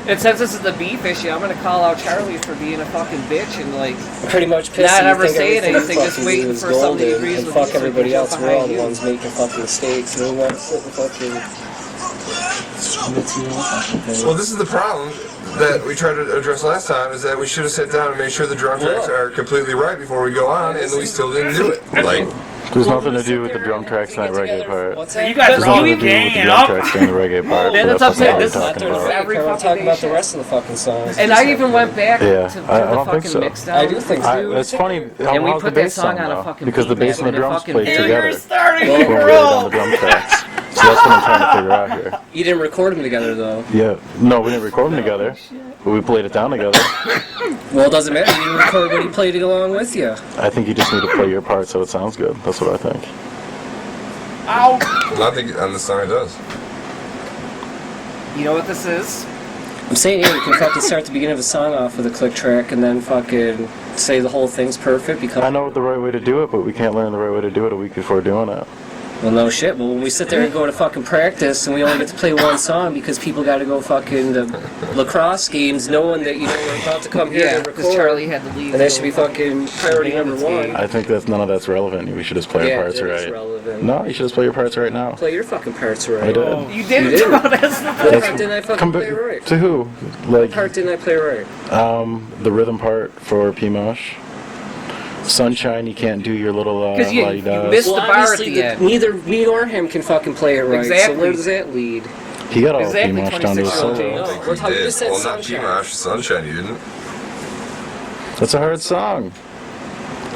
and since this is the beef issue, I'm gonna call out Charlie for being a fucking bitch and like. I'm pretty much pissed. Not that you ever think saying everything anything, just fucking waiting is for somebody golden, who agrees and with fuck you so everybody they can else. jump We're all behind the you. ones making fucking mistakes, and we want to sit and fucking. Well, this is the problem that we tried to address last time, is that we should have sat down and made sure the drum tracks are completely right before we go on, and we still didn't do it. Like, There's nothing to do with the drum tracks and that reggae part. What's You that? guys There's are all nothing to do with the ganging drum up. tracks and the reggae part. Yeah, but that's what I'm saying. what This we're is talking not about. every We're fucking talking about day the rest of the fucking songs. And I even went back Yeah, to I the don't think fucking so. mix down. I do think so. It's funny how And we how's the put that bass song sound on a though? fucking Because the beat bass and the and it drums fucking play banged. together. starting When we're on the drum tracks. So that's what I'm trying to figure out here. You didn't record them together, though. Yeah, no, we didn't record them together, but we played it down together. Well, it doesn't matter. You didn't record when he played it along with you. I think you just need to play your part so it sounds good. That's what I think. I think on the song it does. You know what this is? I'm saying, yeah, you can fucking start the beginning of a song off with a click track and then fucking say the whole thing's perfect. I know the right way to do it, but we can't learn the right way to do it a week before doing it. Well, no shit. Well, when we sit there and go to fucking practice and we only get to play one song because people got to go fucking to lacrosse games knowing that, you know, we're about to come here Yeah, to because record. Charlie had to leave. And that should be fucking priority number one. I think none of that's relevant. We should just play our parts it is right. relevant. No, you should just play your parts right now. Play your fucking parts right. I did. You didn't. You didn't. That's the What part didn't I fucking play right? To who? What Like, part didn't I play right? the rhythm part for P-Mosh. Sunshine, you can't do your little Because you la-di-da. missed the bar at obviously, the end. neither me nor him can fucking play it right. Exactly. So where does that lead? He got all Exactly, P-Mosh down to his 26-year-old solo. James. No, I think we're we talking did. just said Well, not Sunshine. P-Mosh, Sunshine, you didn't. That's a hard song.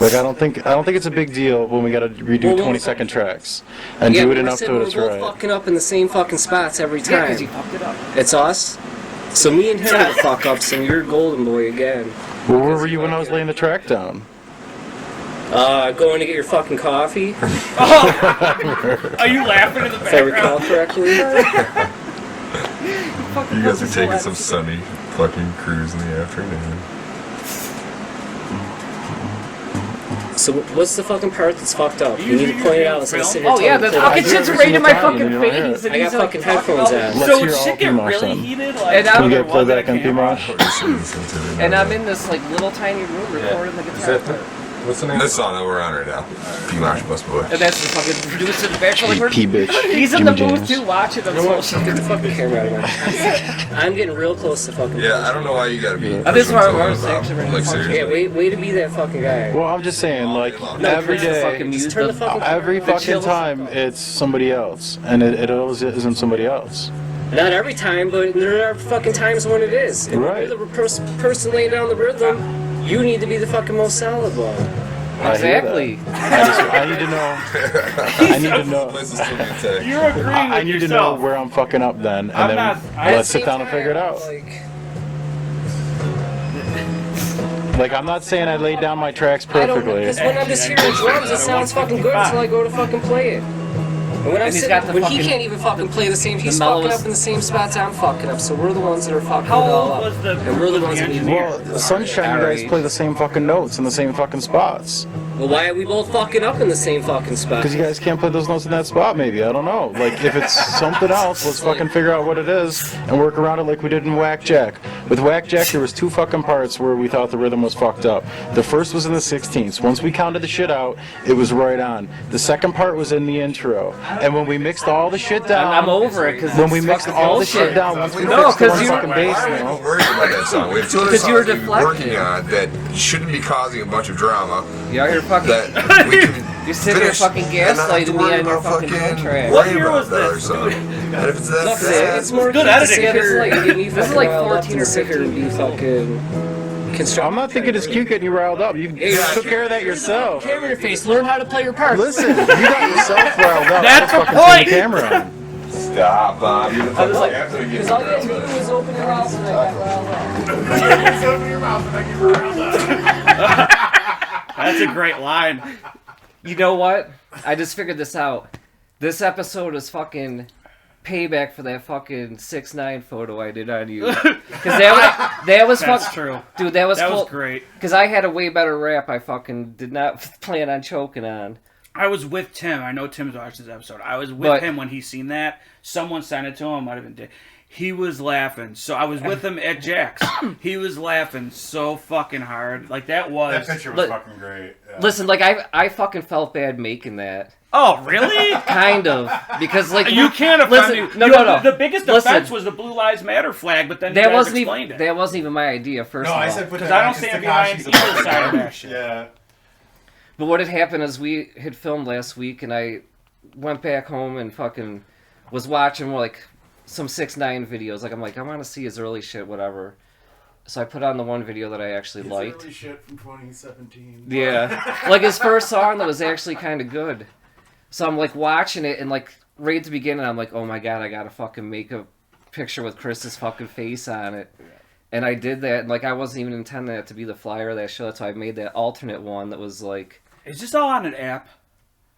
Like I don't think it's a big deal when we gotta redo 20-second tracks and Yeah, do but it we're enough sitting- so it's we're both right. fucking up in the same fucking spots every Yeah, time. because you fucked it up. It's us. So me and him are the fuck ups, and you're golden boy again. Well, where were you when I was laying the track down? Going to get your fucking coffee, Are you laughing in the if I recall background? correctly. You guys are taking some sunny fucking cruise in the afternoon. So what's the fucking part that's fucked up? You need to point it out instead of sitting here Oh yeah, telling the me fucking to- shit's every right in single my time, fucking and you don't hear face. it. and I got he's like, fucking talking headphones about- on. Let's So hear all shit get P-Mosh really then. heated? Like, And I'm- Can we there get play wasn't a back on camera? P-Mosh? And I'm in this like little tiny room recording the guitar part. What's the name? This song that we're on right now. P-Marsh Bus Boy. And that's the fucking producer in the back. Like, P bitch. he's in the booth too, watching them. Get the fucking camera out of my I'm getting real close to fucking. Yeah, I don't know why you gotta be. This is where I was actually. Like, seriously. Yeah, way to be that fucking guy. Well, I'm just saying, like, every day, Just turn the fucking every fucking time, it's somebody else, and it always isn't somebody else. Not every time, but there are fucking times when it is. And Right. when you're the person laying down the rhythm, you need to be the fucking most solid one. Exactly. I need to know. I need to know. You're agreeing with I need to know yourself. where I'm fucking up then, and I'm then not- let's sit down and figure it out. Like, I'm not saying I laid down my tracks I don't, perfectly. because when I'm just hearing drums, it sounds fucking good until I go to fucking play it. And when I'm he's sitting, got the when he fucking- can't even fucking play the same, he's the fucking mellowest- up in the same spots I'm fucking up. So we're the ones that are fucking How it all old up. was the And we're the ones that need engineer? Well, Sunshine, you guys play the same fucking notes in the same fucking spots. Well, why are we both fucking up in the same fucking spot? Because you guys can't play those notes in that spot, maybe. I don't know. Like, if it's something else, let's fucking figure out what it is and work around it like we did in Whack Jack. With Whack Jack, there was 2 fucking parts where we thought the rhythm was fucked up. The first was in the 16ths. Once we counted the shit out, it was right on. The second part was in the intro. And when we mixed all the shit down... I'm over it because When we mixed all the shit down, once we fixed the one fucking bass Why are we even note... worried about that song? We have 2 other Because you were songs we've been working deflecting. on that shouldn't be causing a bunch of drama. Yeah, you're fucking. That we can You're sitting here finish fucking and not have to gaslighting me worry on your about fucking contract. What worrying year about was the other this? song. And if it's that Look, bad, it's more good to editing. sit here and give me This is fucking like riled up 14 than or to sit here and be fucking constructive. I'm not thinking it's cute getting you riled up. You took care of that yourself. Camera in your face. Learn how to play your part. Listen, you got yourself riled up. That's Let's the fucking turn point. the camera on. stop, Bob. You're the fucking like, after you get Because all you had to do was open your mouth and I got riled up. That's a great line. You know what? I just figured this out. This episode is fucking payback for that fucking 6ix9ine photo I did on you. Because that was That's fucking true. dude. That was That cool. was great. Because I had a way better rap. I fucking did not plan on choking on. I was with Tim. I know Tim's watched this episode. I was with But- him when he seen that. Someone sent it to him. Might have been Dick. He was laughing. So I was with him at Jack's. He was laughing so fucking hard. Like that was. That picture was Look- fucking great. Yeah. Listen, like I fucking felt bad making that. Oh really? Kind of because like You can't offend listen, me. No. The biggest Listen. offense was the Blue Lives Matter flag, but then you That guys wasn't explained even it. that wasn't even my idea. First No, of all, I said put 'Cause that I don't on stand Tekchrissy behind either about side of it. that shit. Yeah. But what had happened is we had filmed last week, and I went back home and fucking was watching like some 6ix9ine videos. Like I'm like I want to see his early shit, whatever. So I put on the one video that I actually It's liked. early shit from 2017. Yeah, like his first song that was actually kind of good. So I'm like watching it, and like right at the beginning, I'm like, oh my god, I gotta fucking make a picture with Chris's fucking face on it. And I did that, and like I wasn't even intending that to be the flyer of that show. That's why I made that alternate one that was like, Is this all on an app?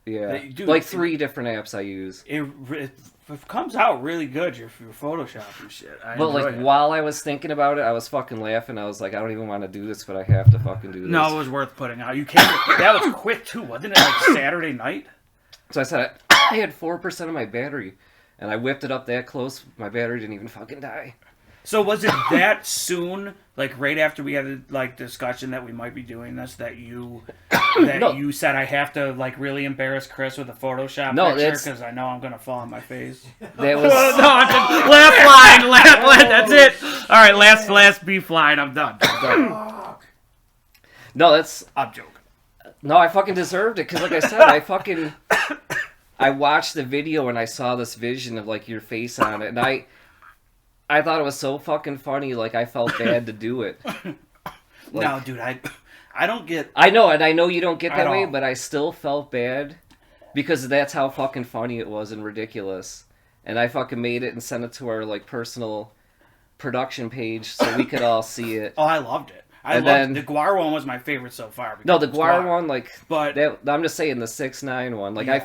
yeah, That you do- like 3 different apps I use. It comes out really good. Your Photoshop and shit. I But enjoy like it. while I was thinking about it, I was fucking laughing. I was like, I don't even want to do this, but I have to fucking do this. No, it was worth putting out. You came. That was quick too, wasn't it? Like Saturday night. So I said I had 4% of my battery, and I whipped it up that close. My battery didn't even fucking die. So was it that soon? Like right after we had a like discussion that we might be doing this, that you No. you said I have to like really embarrass Chris with a Photoshop No, picture that's- because I know I'm gonna fall on my face. That No, was I'm just, last line. That's it. All right, last beef line. I'm done. no, that's I'm joking. no. I fucking deserved it because, like I said, I watched the video and I saw this vision of like your face on it, and I thought it was so fucking funny. Like I felt bad to do it. No, dude, I don't get. I know, and I know you don't get At that way, all. but I still felt bad because that's how fucking funny it was and ridiculous. And I fucking made it and sent it to our like personal production page so we could all see it. Oh, I loved it. And loved then- the Guar one was my favorite so far. No, the because it's Guar one, like, But I'm just saying the 6ix9ine one. Like, Yeah.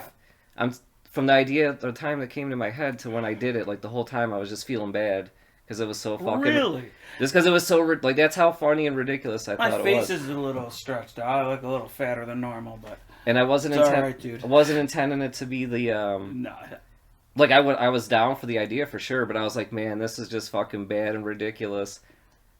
I'm from the idea, the time that came to my head to when I did it, like, the whole time I was just feeling bad because it was so fucking. really, Just because it was so, like, that's how funny and ridiculous I my thought it face was. is a little stretched out. I look a little fatter than normal, but And I wasn't it's all right, dude. I wasn't intending it to be the, No, like, I was down for the idea for sure, but I was like, man, this is just fucking bad and ridiculous.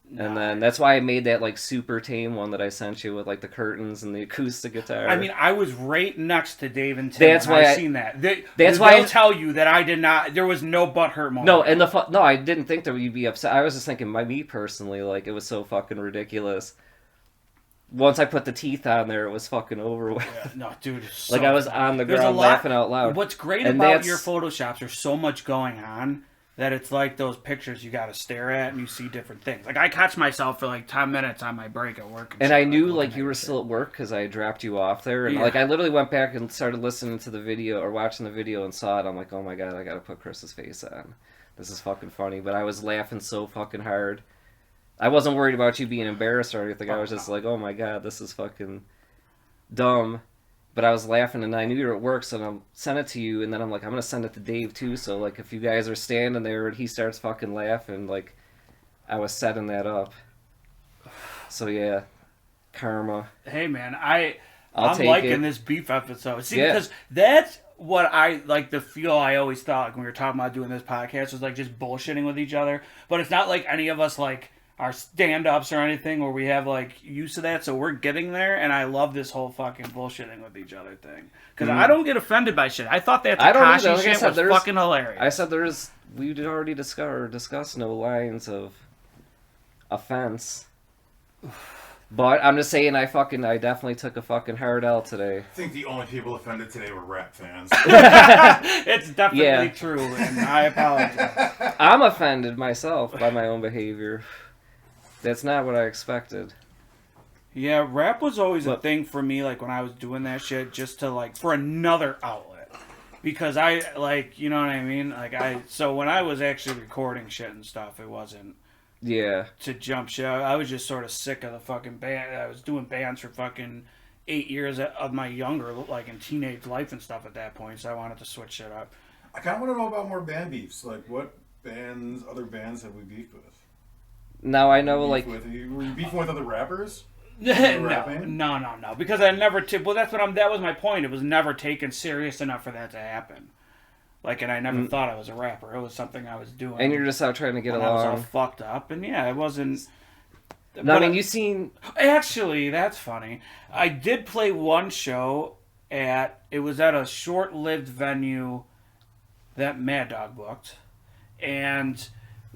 And then that's why I made that like super tame one that I sent you with like the curtains and the acoustic guitar. I mean, I was right next to Dave and Tim. That's why I seen that. That's why they'll tell you that I did not. There was no butthurt moment. No, and no, I didn't think that you'd be upset. I was just thinking, me personally, like it was so fucking ridiculous. Once I put the teeth on there, it was fucking over with. Yeah, no, dude. Like I was on the ground laughing out loud. What's great about your Photoshops, there's so much going on that it's like those pictures you got to stare at and you see different things. Like I catch myself for like 10 minutes on my break at work. And I knew like you were still at work because I dropped you off there. And like I literally went back and started listening to the video or watching the video and saw it. I'm like, oh my God, I got to put Chris's face on. This is fucking funny. But I was laughing so fucking hard. I wasn't worried about you being embarrassed or anything. I was just like, oh my God, this is fucking dumb. But I was laughing, and I knew you were at work, so I sent it to you, and then I'm like, I'm going to send it to Dave, too, so, like, if you guys are standing there and he starts fucking laughing, like, I was setting that up. So, yeah, karma. Hey, man, I'm take liking it. this beef episode. See, because that's what I, like, the feel I always thought, like, when we were talking about doing this podcast, was, like, just bullshitting with each other. But it's not like any of us, like, our stand-ups or anything where we have, like, use of that, so we're getting there, and I love this whole fucking bullshitting with each other thing. Because I don't get offended by shit. I thought that Tekashi shit was fucking hilarious. I said we did already discuss no lines of offense. But I'm just saying I definitely took a fucking hard L today. I think the only people offended today were rap fans. It's definitely true, and I apologize. I'm offended myself by my own behavior. That's not what I expected. Yeah, rap was always a thing for me, like, when I was doing that shit, just to, like, for another outlet. Because I, like, you know what I mean? Like, so when I was actually recording shit and stuff, it wasn't to jump shit. I was just sort of sick of the fucking band. I was doing bands for fucking 8 years of my younger, like, in teenage life and stuff at that point, so I wanted to switch shit up. I kind of want to know about more band beefs. Like, what other bands have we beefed with? Now I know, like... Were you beefing with other rappers? No. Because I never... well, that was my point. It was never taken serious enough for that to happen. Like, and I never thought I was a rapper. It was something I was doing. And you're just out trying to get along. I was all fucked up. And yeah, it wasn't... No, I mean, you've seen... Actually, that's funny. I did play one show it was at a short-lived venue that Mad Dog booked. And...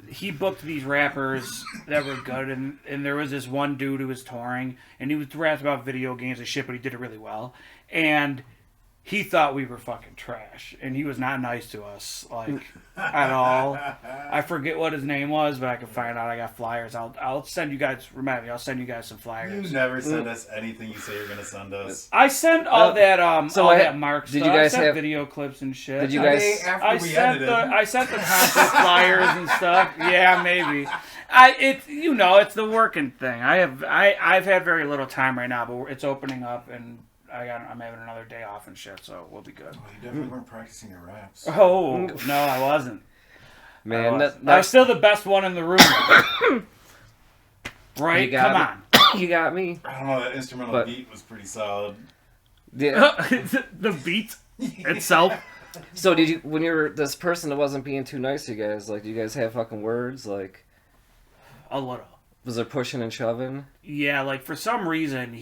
he booked these rappers that were good, and there was this one dude who was touring, and he was rapped about video games and shit, but he did it really well. And he thought we were fucking trash, and he was not nice to us, like, at all. I forget what his name was, but I can find out. I got flyers. I'll send you guys, remind me, I'll send you guys some flyers. You never send us anything you say you're going to send us. I sent all that, that Mark stuff. Did you guys have video clips and shit? Did you guys... I sent the concert flyers and stuff. Yeah, maybe. It's the working thing. I've had very little time right now, but it's opening up, and I'm having another day off and shit, so we'll be good. Oh, you definitely weren't practicing your raps. Oh, no, I wasn't. Man, I was still the best one in the room. Right? Come on. You got me. I don't know, that instrumental beat was pretty solid. Yeah. The beat itself. So did you, when you were this person that wasn't being too nice to you guys, like, do you guys have fucking words? Like, a little. Was there pushing and shoving? Yeah, like, for some reason,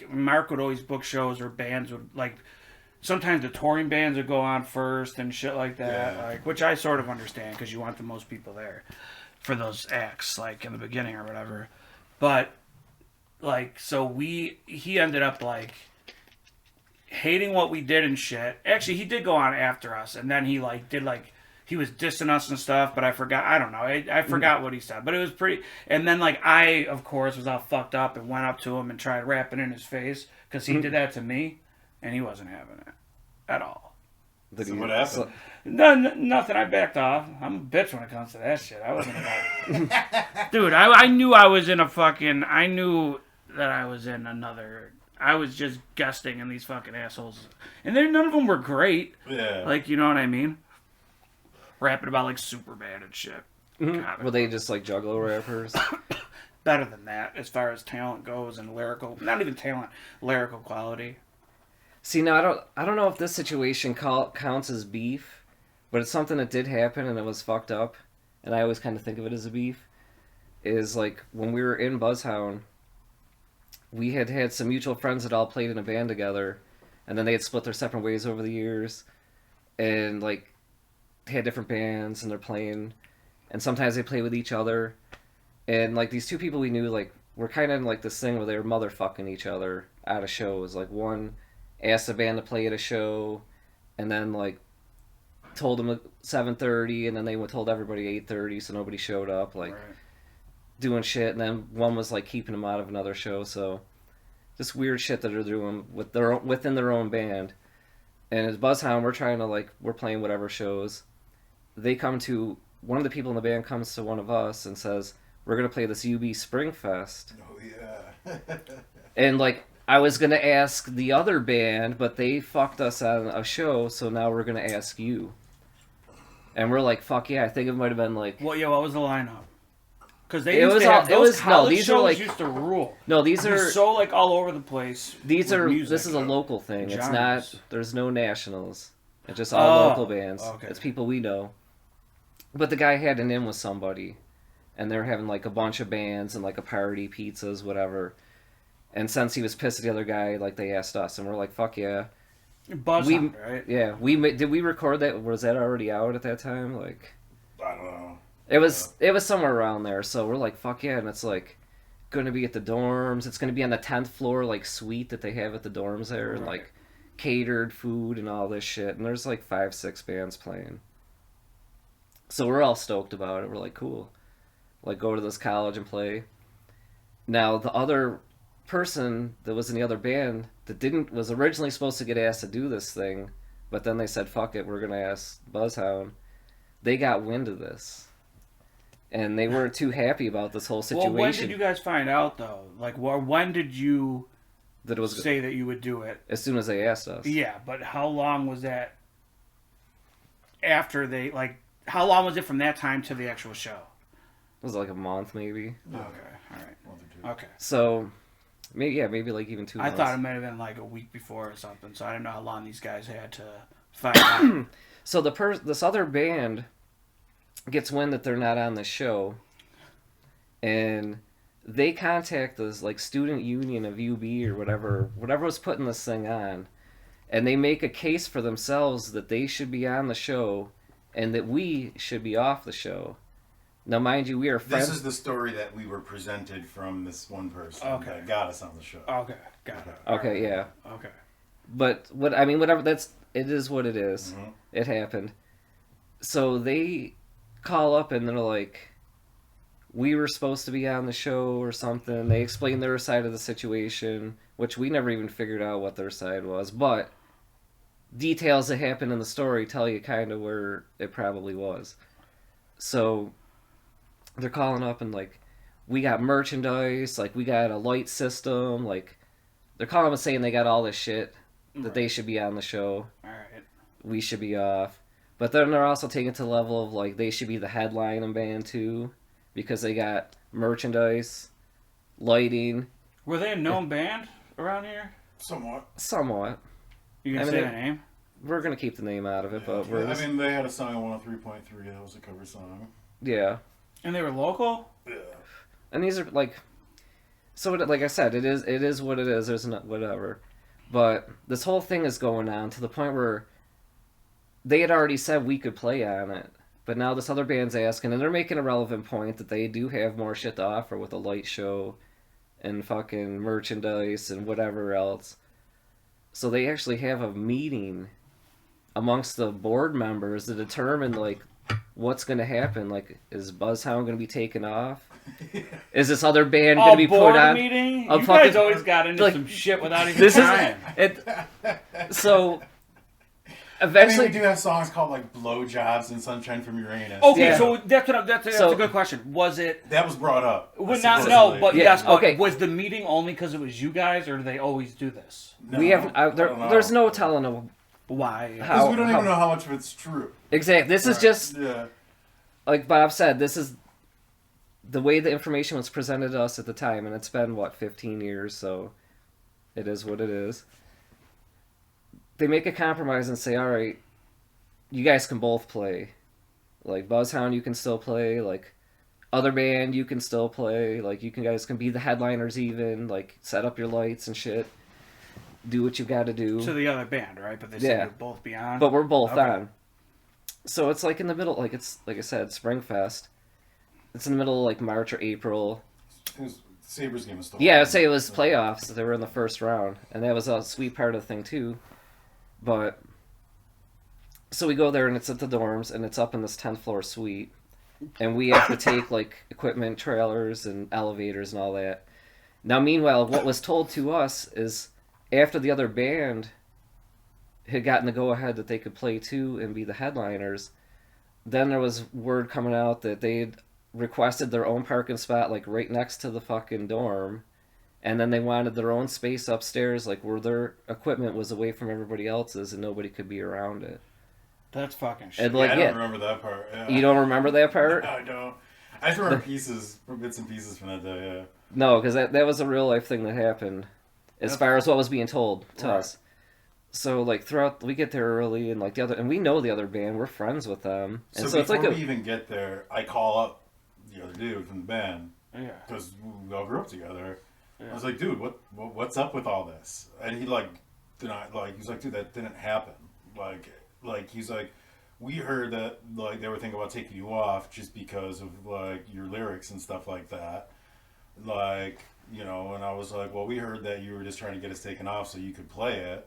Mark would always book shows or bands would, like, sometimes the touring bands would go on first and shit like that, like, which I sort of understand, because you want the most people there for those acts, like, in the beginning or whatever. But, like, so he ended up, like, hating what we did and shit. Actually, he did go on after us, and then he, like, did, like, he was dissing us and stuff, but I forgot. I don't know. I forgot what he said, but it was pretty. And then, like, I, of course, was all fucked up and went up to him and tried rapping in his face because he did that to me, and he wasn't having it at all. So what happened? Nothing. I backed off. I'm a bitch when it comes to that shit. I wasn't about dude, I knew I was in a fucking... I knew that I was in another... I was just gusting in these fucking assholes. And none of them were great. Yeah. Like, you know what I mean? Rapping about, like, Superbad and shit. Mm-hmm. Were they just, like, juggalo rappers? Better than that, as far as talent goes and lyrical... Not even talent. Lyrical quality. See, now, I don't know if this situation counts as beef, but it's something that did happen and it was fucked up. And I always kind of think of it as a beef. is like when we were in Buzzhound, we had some mutual friends that all played in a band together, and then they had split their separate ways over the years, and like they had different bands and they're playing, and sometimes they play with each other, and like these two people we knew like were kind of in like this thing where they were motherfucking each other at a shows. Like one asked the band to play at a show, and then like told them at 7:30, and then they told everybody 8:30, so nobody showed up. Like. Right. Doing shit, and then one was like keeping them out of another show. So just weird shit that they're doing with within their own band. And as Buzzhound, we're playing whatever shows. They come to one of the people in the band comes to one of us and says, "We're gonna play this UB Springfest." Oh yeah. And like I was gonna ask the other band, but they fucked us on a show, so now we're gonna ask you. And we're like, "Fuck yeah!" I think it might have been like. What was the lineup? Because they It used was to all- have it those was- no, college these are shows like- used to rule. No, these They're are so like all over the place. These with are music. this is a local thing. It's Genres. not. There's no nationals. It's just all Oh, local bands. okay. It's people we know. But the guy had an in with somebody, and they're having like a bunch of bands and like a party, pizzas, whatever. And since he was pissed at the other guy, like they asked us, and we're like, "Fuck yeah!" Buzzhound, right? Yeah, did we record that? Was that already out at that time? Like, I don't know. it was somewhere around there. So we're like, "Fuck yeah!" And it's like gonna be at the dorms. It's gonna be on the 10th floor like suite that they have at the dorms there, and like catered food and all this shit. And there's like 5-6 bands playing. So we're all stoked about it. We're like, cool. Like go to this college and play. Now the other person that was in the other band that was originally supposed to get asked to do this thing, but then they said, fuck it, we're gonna ask Buzzhound. They got wind of this. And they weren't too happy about this whole situation. Well, when did you guys find out though? Like, when did you that it was say that you would do it? As soon as they asked us. Yeah, but how long was that after they like? How long was it from that time to the actual show? It was like a month maybe. Okay, all right. Okay. So, maybe like even 2 I months. thought it might have been like a week before or something, so I didn't know how long these guys had to find out. So this other band gets wind that they're not on the show, and they contact this like student union of UB or whatever was putting this thing on, and they make a case for themselves that they should be on the show, and that we should be off the show. Now, mind you, we are friends. This is the story that we were presented from this one person Okay. that got us on the show. Okay, got it. Okay, yeah. Okay. But whatever. It is what it is. Mhm. It happened. So they call up and they're like, we were supposed to be on the show or something. They explain their side of the situation, which we never even figured out what their side was. But details that happen in the story tell you kind of where it probably was. So they're calling up and like, we got merchandise, like we got a light system, like they're calling up and saying they got all this shit that they should be on the show. All right. We should be off. But then they're also taking it to the level of like they should be the headline in band too, because they got merchandise, lighting. Were they a known band around here? Somewhat. You can say the name? We're gonna keep the name out of it, but we're I mean, they had a song on 103.3 that was a cover song. yeah. And they were local? Yeah. And these are like, so like I said, it is what it is. There's not whatever, but this whole thing is going on to the point where they had already said we could play on it, but now this other band's asking, and they're making a relevant point that they do have more shit to offer with a light show and fucking merchandise and whatever else. So they actually have a meeting amongst the board members to determine like what's going to happen. Like, is Buzzhound going to be taken off? Is this other band going to be put on? Meeting? A You fucking- guys always got into like, some shit without even this trying. is it. So I eventually, mean, we do have songs called like "Blowjobs" and "Sunshine from Uranus." Okay, Yeah. so that's So- a good question. Was it? That was brought up. Well, not supposedly. no, but Yeah, yes. But okay. was the meeting only because it was you guys, or do they always do this? No, we have I don't know. there's no telling them Why? Because how. we don't how- even know how much of it's true. Exactly. This is just Yeah. like Bob said. This is the way the information was presented to us at the time, and it's been 15 years, so it is what it is. They make a compromise and say, all right, you guys can both play. Like Buzzhound, you can still play. Like other band, you can still play. Like, you guys can be the headliners even. Like, set up your lights and shit. Do what you got to do. To the other band, right? But they Yeah. said you'll both be on. But we're both Okay. on. So it's like in the middle, like it's like I said, Springfest. It's in the middle of like March or April. It was Sabres game was still. Yeah, I'd say it was playoffs. They were in the first round, and that was a sweet part of the thing too. But so we go there, and it's at the dorms, and it's up in this 10th floor suite, and we have to take like equipment trailers and elevators and all that. Now, meanwhile, what was told to us is after the other band had gotten the go-ahead that they could play too and be the headliners, then there was word coming out that they'd requested their own parking spot like right next to the fucking dorm, and then they wanted their own space upstairs, like where their equipment was away from everybody else's and nobody could be around it. That's fucking shit. And like, I don't remember that part. Yeah. You don't remember that part? No, I don't. I just remember bits and pieces from that day. Yeah. No, because that was a real life thing that happened, as far as what was being told to us. So like throughout, we get there early, and like and we know the other band, we're friends with them, and so it's like before we even get there, I call up the other dude from the band, Yeah. because we all grew up together. Yeah. I was like, dude, what's up with all this? And he like denied, like he's like, dude, that didn't happen. Like he's like, we heard that like they were thinking about taking you off just because of like your lyrics and stuff like that. Like, you know, and I was like, well, we heard that you were just trying to get us taken off so you could play it.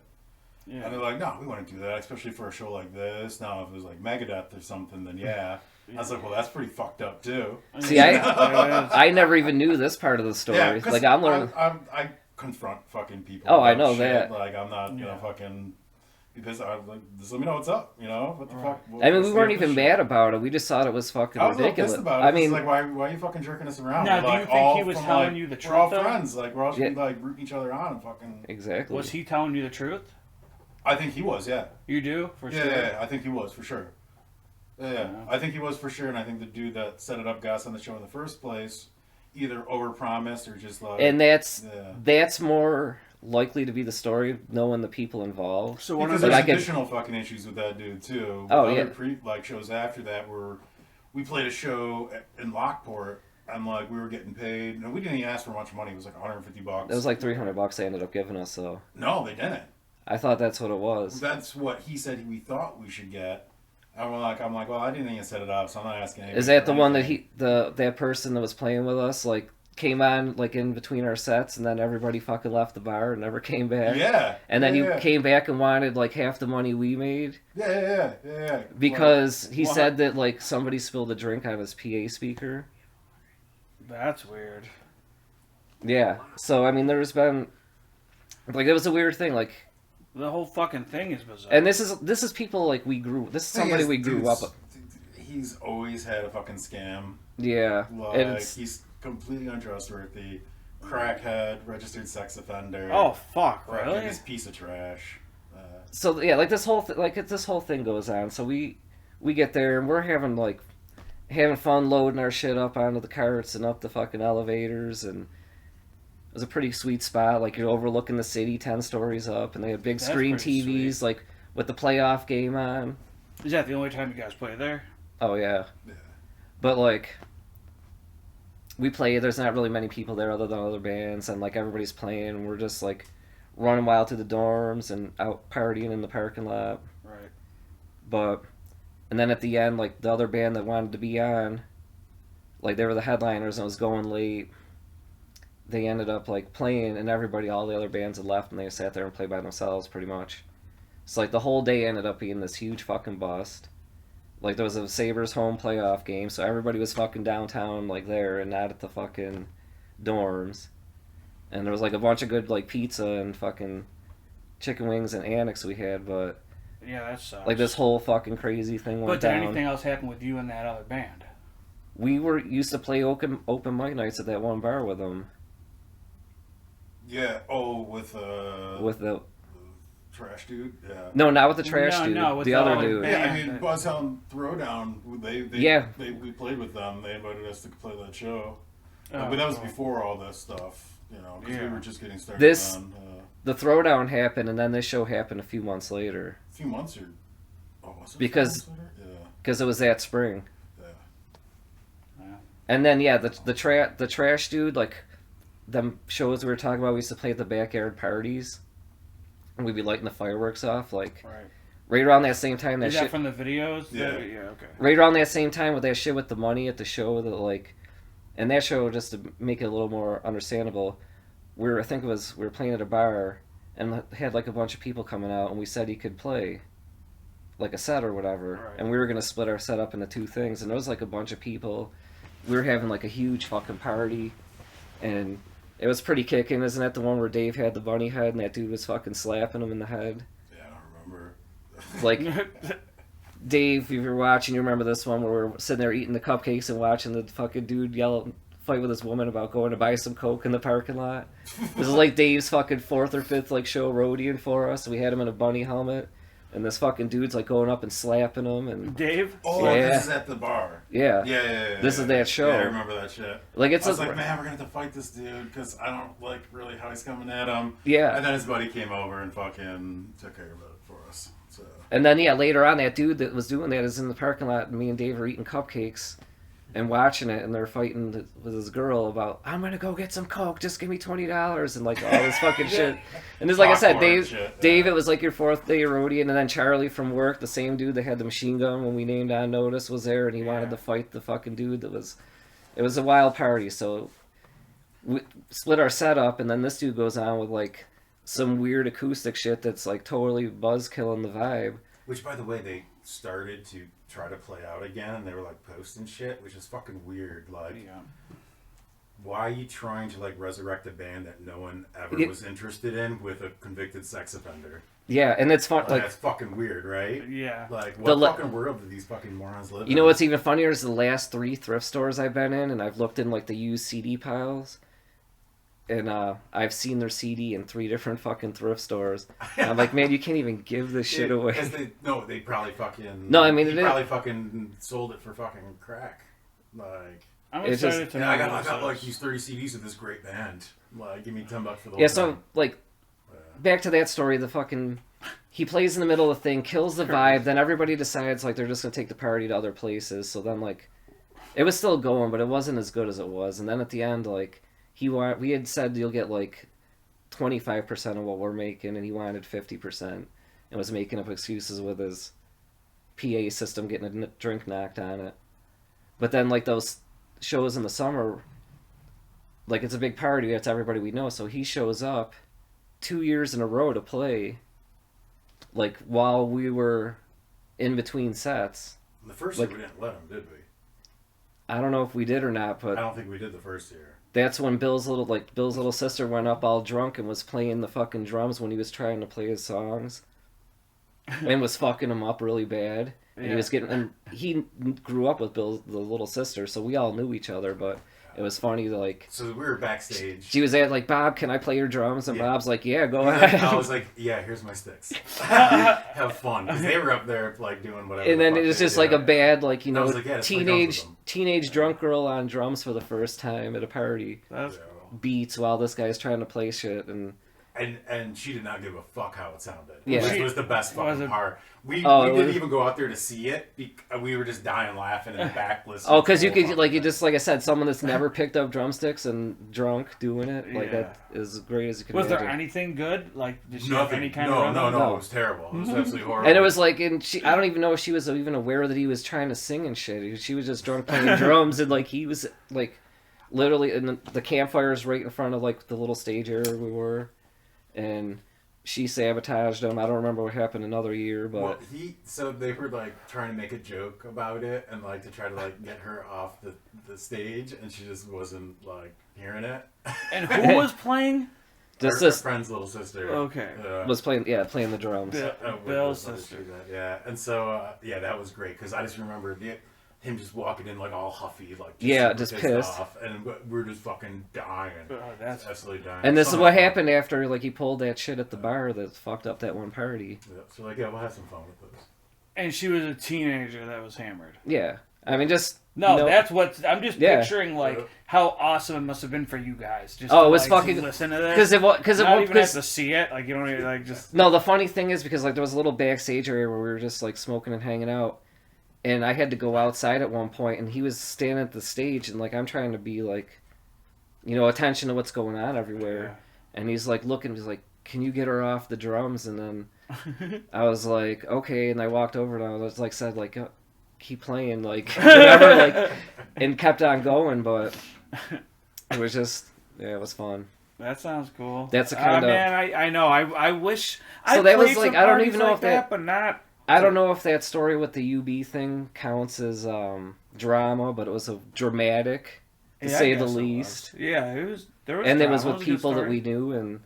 Yeah. And they're like, no, we wouldn't do that, especially for a show like this. Now, if it was like Megadeth or something, then yeah. I was like, well, that's pretty fucked up too. See, I never even knew this part of the story. Yeah, like I'm learning. I confront fucking people. Oh, I about know shit. that. Like I'm not gonna fucking, because I was like, just let me know what's up. You know what the fuck? I mean, we weren't even mad about it. We just thought it was fucking I was ridiculous. a little pissed about it. I mean, like, why are you fucking jerking us around? Now, We're, do like, you think all he was from, telling like, you the We're all truth, though? friends. Like we're all just like rooting each other on and fucking. Exactly. Was he telling you the truth? I think he was. Yeah. You do for Yeah, sure. yeah, I think he was for sure. Yeah, I think he was for sure, and I think the dude that set it up got us on the show in the first place either overpromised or just like. And that's more likely to be the story, knowing the people involved. So one because of there's the additional fucking issues with that dude too. Oh, Other yeah. shows after that where we played a show in Lockport, and like we were getting paid. No, we didn't even ask for much money. It was like $150. It was like $300 they ended up giving us. So no, they didn't. I thought that's what it was. That's what he said we thought we should get. I'm like, well, I didn't even set it up, so I'm not asking anybody. Is that for the one that anything. that person that was playing with us like came on like in between our sets, and then everybody fucking left the bar and never came back? Yeah. And then yeah. you came back and wanted like half the money we made. Yeah. Because he said that like somebody spilled a drink on his PA speaker. That's weird. Yeah. So I mean, there's been like it was a weird thing like. The whole fucking thing is bizarre. And this is people like we grew. This is somebody we grew up. He's always had a fucking scam. Yeah, Like he's completely untrustworthy, crackhead, registered sex offender. Oh fuck! Fucking Really? this piece of trash. So yeah, like this whole this whole thing goes on. So we get there and we're having fun loading our shit up onto the carts and up the fucking elevators, and it was a pretty sweet spot. Like you're overlooking the city, 10 stories up, and they had big That's screen pretty TVs sweet. like with the playoff game on. Is that the only time you guys play there? Oh yeah. But like we play, there's not really many people there other than other bands, and like everybody's playing, and we're just like running wild through the dorms and out partying in the parking lot. Right. And then at the end, like the other band that wanted to be on, like they were the headliners and it was going late. They ended up like playing, and all the other bands had left, and they sat there and played by themselves pretty much. So like the whole day ended up being this huge fucking bust. Like there was a Sabres home playoff game, so everybody was fucking downtown like there and not at the fucking dorms. And there was like a bunch of good like pizza and fucking chicken wings and annex we had, but yeah, that sucks. like this whole fucking crazy thing went But did down. anything else happen with you and that other band? We used to play open mic nights at that one bar with them. Yeah. Oh, with the trash dude. Yeah. No, not with the trash dude. with the other dude. Yeah, I band. mean, Buzzhound Throwdown. We played with them. They invited us to play that show, but that was before all this stuff. You know, because we were just getting started. The throwdown happened, and then this show happened a few months later. A few months or was it because a few months later? Yeah. Because it was that spring. Yeah. And then yeah, the trash dude, like them shows we were talking about, we used to play at the backyard parties, and we'd be lighting the fireworks off, like right around that same time. Is that from the videos? Yeah. Okay. Right around that same time with that shit with the money at the show, that like, and that show, just to make it a little more understandable, we were playing at a bar and had like a bunch of people coming out, and we said he could play like a set or whatever, and we were gonna split our set up into two things, and there was like a bunch of people. We were having like a huge fucking party, and it was pretty kicking. Isn't that the one where Dave had the bunny head and that dude was fucking slapping him in the head? Yeah, I don't remember. Like, Dave, if you're watching, you remember this one where we're sitting there eating the cupcakes and watching the fucking dude fight with his woman about going to buy some coke in the parking lot. This is like Dave's fucking 4th or 5th like show roadieing for us. We had him in a bunny helmet, and this fucking dude's like going up and slapping him. And Dave? Oh, yeah. This is at the bar. Yeah. Yeah. This is that show. Yeah, I remember that shit. Like, it's I was like, man, we're gonna have to fight this dude because I don't like really how he's coming at him. Yeah. And then his buddy came over and fucking took care of it for us. So. And then yeah, later on, that dude that was doing that is in the parking lot, and me and Dave are eating cupcakes and watching it, and they're fighting with this girl about, I'm gonna go get some coke, just give me $20, and like all this fucking shit. And it's like I said, Dave, it was like your 4th day roadie, and then Charlie from work, the same dude that had the machine gun when we named on notice, was there, and he wanted to fight the fucking dude that was. It was a wild party, so we split our set up, and then this dude goes on with like some weird acoustic shit that's like totally buzz killing the vibe. Which, by the way, they started to try to play out again, and they were like posting shit, which is fucking weird. Like, why are you trying to like resurrect a band that no one ever was interested in with a convicted sex offender? Yeah, and it's fun. Like, that's fucking weird, right? Yeah. Like, what fucking world do these fucking morons live in? You know what's even funnier is the last 3 thrift stores I've been in, and I've looked in like the used CD piles. And I've seen their CD in 3 different fucking thrift stores. And I'm like, man, you can't even give this shit away. They probably fucking. No, I mean, he probably fucking sold it for fucking crack. Like, I'm excited to know. I got like these 30 CDs of this great band. Like, give me $10 for the whole thing. Like, back to that story, the fucking. He plays in the middle of the thing, kills the vibe, then everybody decides like they're just gonna take the party to other places. So then like, it was still going, but it wasn't as good as it was. And then at the end, like. We had said you'll get like 25% of what we're making, and he wanted 50%, and was making up excuses with his PA system getting a drink knocked on it. But then like those shows in the summer, like it's a big party, that's everybody we know, so he shows up 2 years in a row to play, like while we were in between sets. The first year we didn't let him, did we? I don't know if we did or not, but I don't think we did the first year. That's when Bill's little sister went up all drunk and was playing the fucking drums when he was trying to play his songs, and was fucking him up really bad. And he was and he grew up with the little sister, so we all knew each other. But it was funny to like. So we were backstage. She was like, Bob, can I play your drums? And Bob's like, yeah, go ahead. I was like, yeah, here's my sticks. Have fun, because they were up there like doing whatever. And then it was just like a bad like, teenage drunk girl on drums for the first time at a party. Beats while this guy's trying to play shit and she did not give a fuck how it sounded. Yeah. Which was the best fucking part. We didn't even go out there to see it. We were just dying laughing in the back listening. Oh, because you could like I said, someone that's never picked up drumsticks and drunk doing it, like that is as great as you can. Was imagine. there anything good? Like did she Nothing. have any kind of no, it was terrible. It was absolutely horrible. And it was like, I don't even know if she was even aware that he was trying to sing and shit. She was just drunk playing drums, and like he was like literally, and the campfire's right in front of like the little stage area we were. And she sabotaged him. I don't remember what happened another year, but so they were like trying to make a joke about it and like to try to like get her off the stage, and she just wasn't like hearing it. And who was playing? Her friend's little sister. Okay. Was playing the drums. Bill's sister. Yeah, and so that was great because I just remember him just walking in like all huffy, like just pissed off, and we're just fucking dying. That's absolutely dying. And this is what happened after like he pulled that shit at the bar that fucked up that one party. Yeah, so like we'll have some fun with this. And she was a teenager that was hammered. Yeah, I mean just that's what I'm just picturing like how awesome it must have been for you guys. Just it was fucking listen to this because it not even have to see it. Like you don't even, like just no. The funny thing is because like there was a little backstage area where we were just like smoking and hanging out. and I had to go outside at one point, and he was standing at the stage, and like I'm trying to be like, you know, attention to what's going on everywhere, and he's like looking, he's like, "Can you get her off the drums?" And then I was like, "Okay," and I walked over and I was like, said like, "Keep playing," like whatever, like, and kept on going, but it was just, yeah, it was fun. That sounds cool. That's the kind of man. I know. I wish. So that was like, I don't even know like if that, but not. I don't know if that story with the UB thing counts as drama, but it was a dramatic, to say the least. Yeah, it was. There was. And drama. it was with a good people that story. we knew, and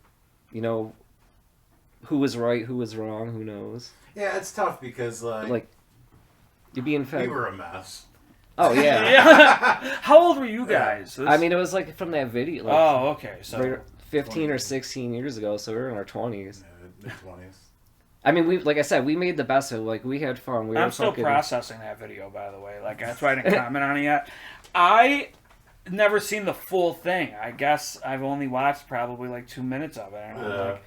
you know, who was right, who was wrong, who knows. Yeah, it's tough because Like, you're being fed. we were a mess. Oh yeah. Yeah. How old were you guys? I mean, it was like from that video. Like, oh, okay. So right, 15 or 16 years ago, so we were in our 20s. Mid-20s. I mean, we, like I said, we made the best of it. Like, we had fun. We I'm were still fucking... processing that video, by the way. Like, that's why I didn't comment on it yet. I never seen the full thing. I guess I've only watched probably like 2 minutes of it. And I'm like,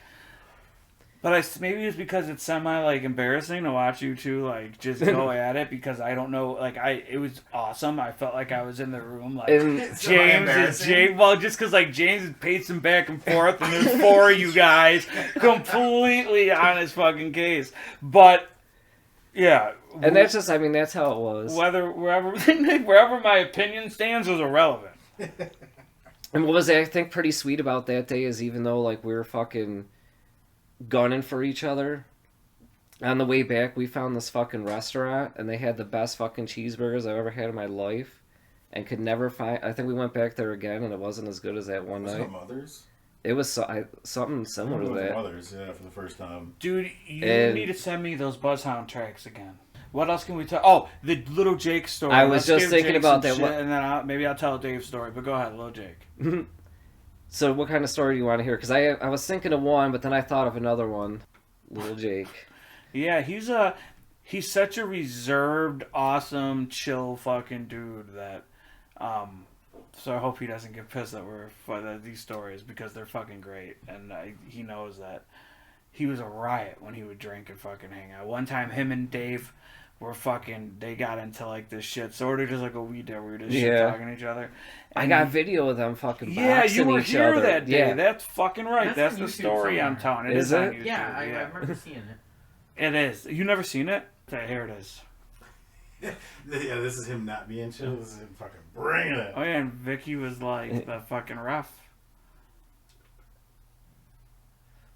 but maybe it's because it's semi like embarrassing to watch you two like just go at it, because I don't know. Like, it was awesome. I felt like I was in the room. Like, James is James. Well, just because like James is pacing back and forth, and there's 4 of you guys completely on his fucking case. But yeah, and that's just, I mean, that's how it was. Wherever my opinion stands was irrelevant. And what was, I think, pretty sweet about that day is, even though like we were fucking gunning for each other, on the way back we found this fucking restaurant, and they had the best fucking cheeseburgers I've ever had in my life, and could never find. I think we went back there again, and it wasn't as good as that one night. Was it Mother's? It was something similar to that. Mother's, yeah, for the first time. Dude, you need to send me those Buzzhound tracks again. What else can we talk? Oh, the Little Jake story. I was just thinking about that. And then maybe I'll tell Dave's story. But go ahead, Little Jake. So what kind of story do you want to hear? Because I was thinking of one, but then I thought of another one. Little Jake. Yeah, he's such a reserved, awesome, chill fucking dude that. So I hope he doesn't get pissed that we're these stories, because they're fucking great, and he knows that. He was a riot when he would drink and fucking hang out. One time, him and Dave were they got into like this shit, sort of just like a we did. We were just shit talking to each other. And I got video of them fucking boxing yeah, you were each here other. that day. Yeah. That's fucking right. That's the on YouTube story somewhere. I'm telling. It Is is on it? YouTube. Yeah, I remember seeing it. It is. You never seen it? Okay, here it is. Yeah, this is him not being chill. This is him fucking bringing it. Oh yeah, and Vicky was like the fucking rough.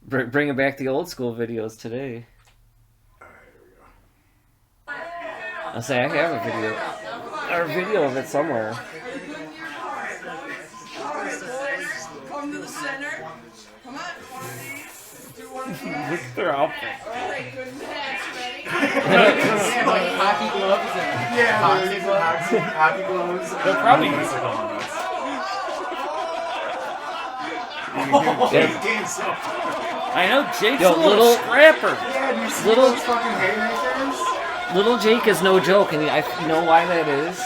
Bringing back the old school videos today. Alright, here we go. I'll say I have a video of it somewhere. Come to the center. Come on, one of these. Do one of these. Look at their outfit. Alright, good match, ready? Like hockey gloves and Hockey gloves. They're probably I know Jake's a little scrapper. Yeah, do you see Little- those fucking haymakers? Little Jake is no joke, and you know why that is?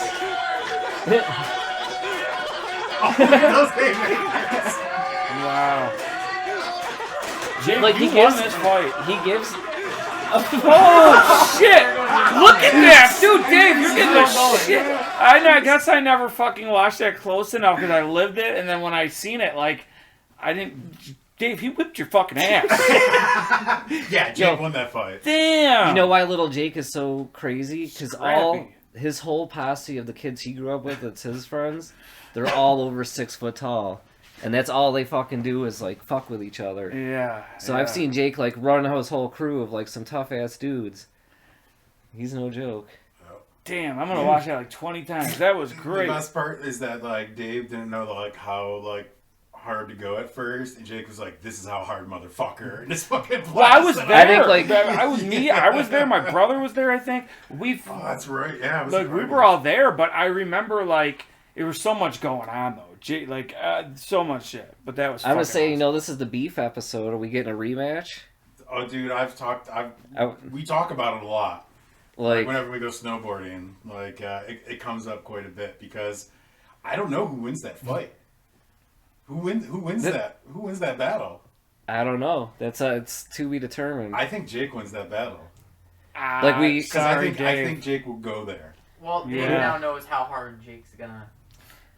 Those haymakers. Wow. Jake, Like, you he won gives- this fight. He gives... Oh shit! Look at that, dude, Dave, you're getting the shit. I guess I never fucking watched that close enough because I lived it, and then when I seen it, like, I didn't. Dave, he whipped your fucking ass. Yeah, Jake won that fight. Damn. You know why Little Jake is so crazy? Because Scrappy. his whole posse of the kids he grew up with, it's his friends, they're all over 6 foot tall. And that's all they fucking do is, like, fuck with each other. Yeah. So I've seen Jake, like, run his whole crew of, like, some tough-ass dudes. He's no joke. Damn, I'm gonna watch that like 20 times. That was great. The best part is that, like, Dave didn't know, like, how, like, hard to go at first, and Jake was like, "This is how hard, motherfucker." And it's fucking. Well, I was there. I think, like- I was there. My brother was there. I think Oh, that's right. Yeah, I was like we were all there, but I remember like there was so much going on though. So much shit. But that was. I'm gonna fucking say, you awesome. know, this is the beef episode. Are we getting a rematch? Oh, dude, we talk about it a lot. Like, Whenever we go snowboarding, like it comes up quite a bit because I don't know who wins that fight. Who wins that? Who wins that battle? I don't know. It's to be determined. I think Jake wins that battle. Like we- Because I Sorry, think Dave. Jake will go there. Well, Dave Yeah. now knows how hard Jake's gonna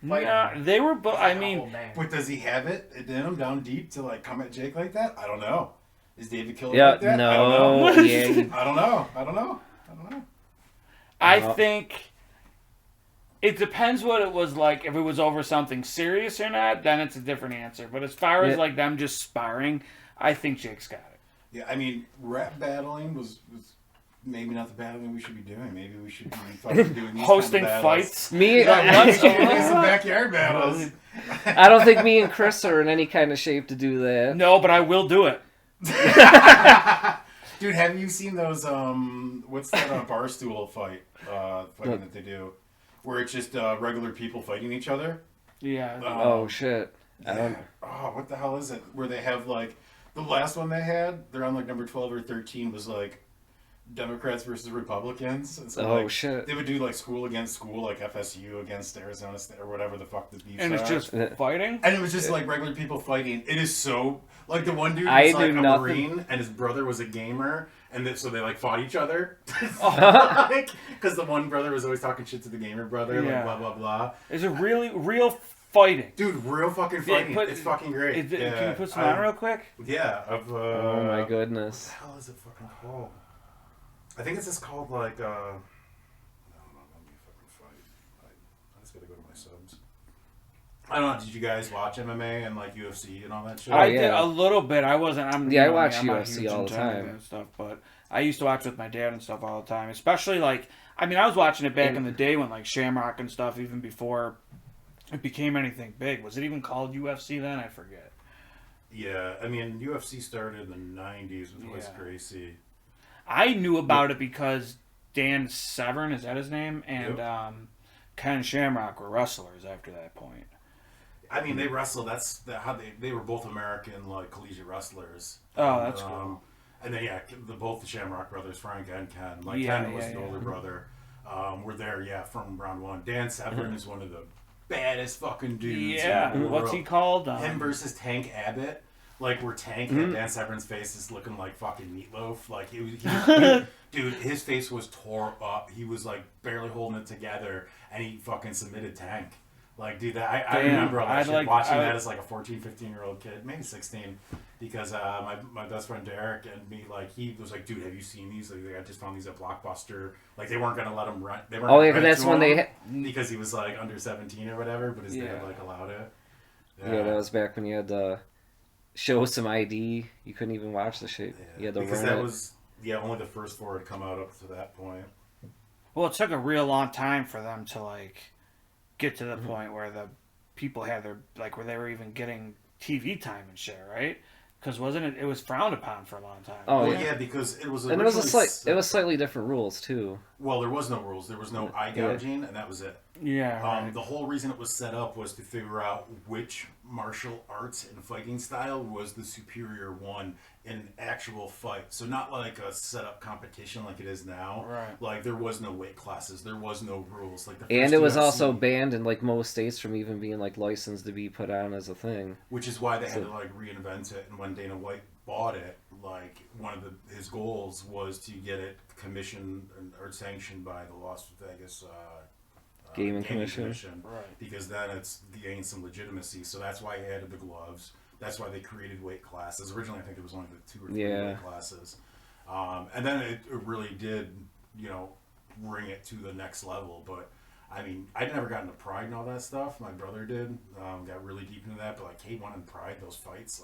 fight. Yeah, him. they were both. I The mean, whole band. But does he have it in him down deep to like come at Jake like that? I don't know. Is David Killer Yeah, like that? no, I don't know. yeah, he- I don't know. I don't know. I don't know. I think it depends what it was like. If it was over something serious or not, then it's a different answer. But as far as Yeah. like them just sparring, I think Jake's got it. Yeah, I mean, rap battling was maybe not the battling we should be doing. Maybe we should be fucking doing these Hosting kind of battles. fights. Me, Yeah, we should be doing some backyard battles. I don't think me and Chris are in any kind of shape to do that. No, but I will do it. Dude, have you seen those? What's that barstool fighting that they do, where it's just regular people fighting each other? Yeah. Oh shit! I Yeah. don't. Oh, what the hell is it? Where they have like the last one they had, they're on like number 12 or 13 was like Democrats versus Republicans. And so, Oh like, shit! they would do like school against school, like FSU against Arizona State or whatever the fuck the beefs And it's are. just fighting. And it was just like regular people fighting. It is so like the one dude I was like do a nothing. Marine and his brother was a gamer, and so they like fought each other. Because the one brother was always talking shit to the gamer brother, Yeah. like blah blah blah. Is it really real fighting? Dude, real fucking fighting. put- It's fucking great. Is it, yeah, can you put some on real quick? Yeah. Oh my goodness! What the hell is it fucking called? I think it's just called like. No, let me fucking fight. I just gotta go to my subs. I don't know. Did you guys watch MMA and like UFC and all that shit? I yeah. did a little bit. I wasn't. Yeah, I you know, watch I'm not UFC huge all into the any of time. that stuff, but I used to watch with my dad and stuff all the time. Especially like, I mean, I was watching it back in the day when like Shamrock and stuff, even before it became anything big. Was it even called UFC then? I forget. Yeah, I mean UFC started in the '90s with Royce Gracie. I knew about it because Dan Severn, is that his name, and Ken Shamrock were wrestlers after that point. I mean, they wrestled. That's how they were both American like collegiate wrestlers. Oh, that's cool. And then both the Shamrock brothers, Frank and Ken. Like Yeah, Ken was yeah, the yeah. older brother. Were there, from round one. Dan Severn is one of the baddest fucking dudes. Yeah, in the what's world. he called? Him versus Tank Abbott. Like where Tank had Dan Severn's face is looking like fucking meatloaf. Like dude, his face was tore up. He was like barely holding it together, and he fucking submitted Tank. Like, dude, I remember all that shit, watching that as like a 14, 15-year-old kid, maybe 16, because my best friend Derek and me, like, he was like, dude, have you seen these? Like, I just found these at Blockbuster. Like, they weren't gonna let him rent. They weren't. Oh yeah, gonna because rent that's to when him because he was like under 17 or whatever, but his dad like allowed it. Yeah, that was back when you had to show some ID. You couldn't even watch the shit. You had to because run that it. was only the first four had come out up to that point. Well, it took a real long time for them to like get to the point where the people had their like where they were even getting TV time and shit, right? Because wasn't it? It was frowned upon for a long time. Oh Well, yeah. yeah, because it was And it was originally it was slightly different rules too. Well, there was no rules. There was no eye gouging, and that was it. Yeah. Right. The whole reason it was set up was to figure out which martial arts and fighting style was the superior one in actual fight. So not like a set up competition like it is now. Right. Like there was no weight classes, there was no rules. Like the And first it was UFC, also banned in like most states from even being like licensed to be put on as a thing. which is why they had to like reinvent it. And when Dana White bought it, like one of his goals was to get it commissioned or sanctioned by the Las Vegas Gaming Commission. Right. Because then it's gained some legitimacy. So that's why he added the gloves. That's why they created weight classes. Originally, I think it was only the 2 or 3 weight classes. And then it really did, bring it to the next level. But I mean, I'd never gotten to Pride and all that stuff. My brother did. Got really deep into that. But like K1 and Pride, those fights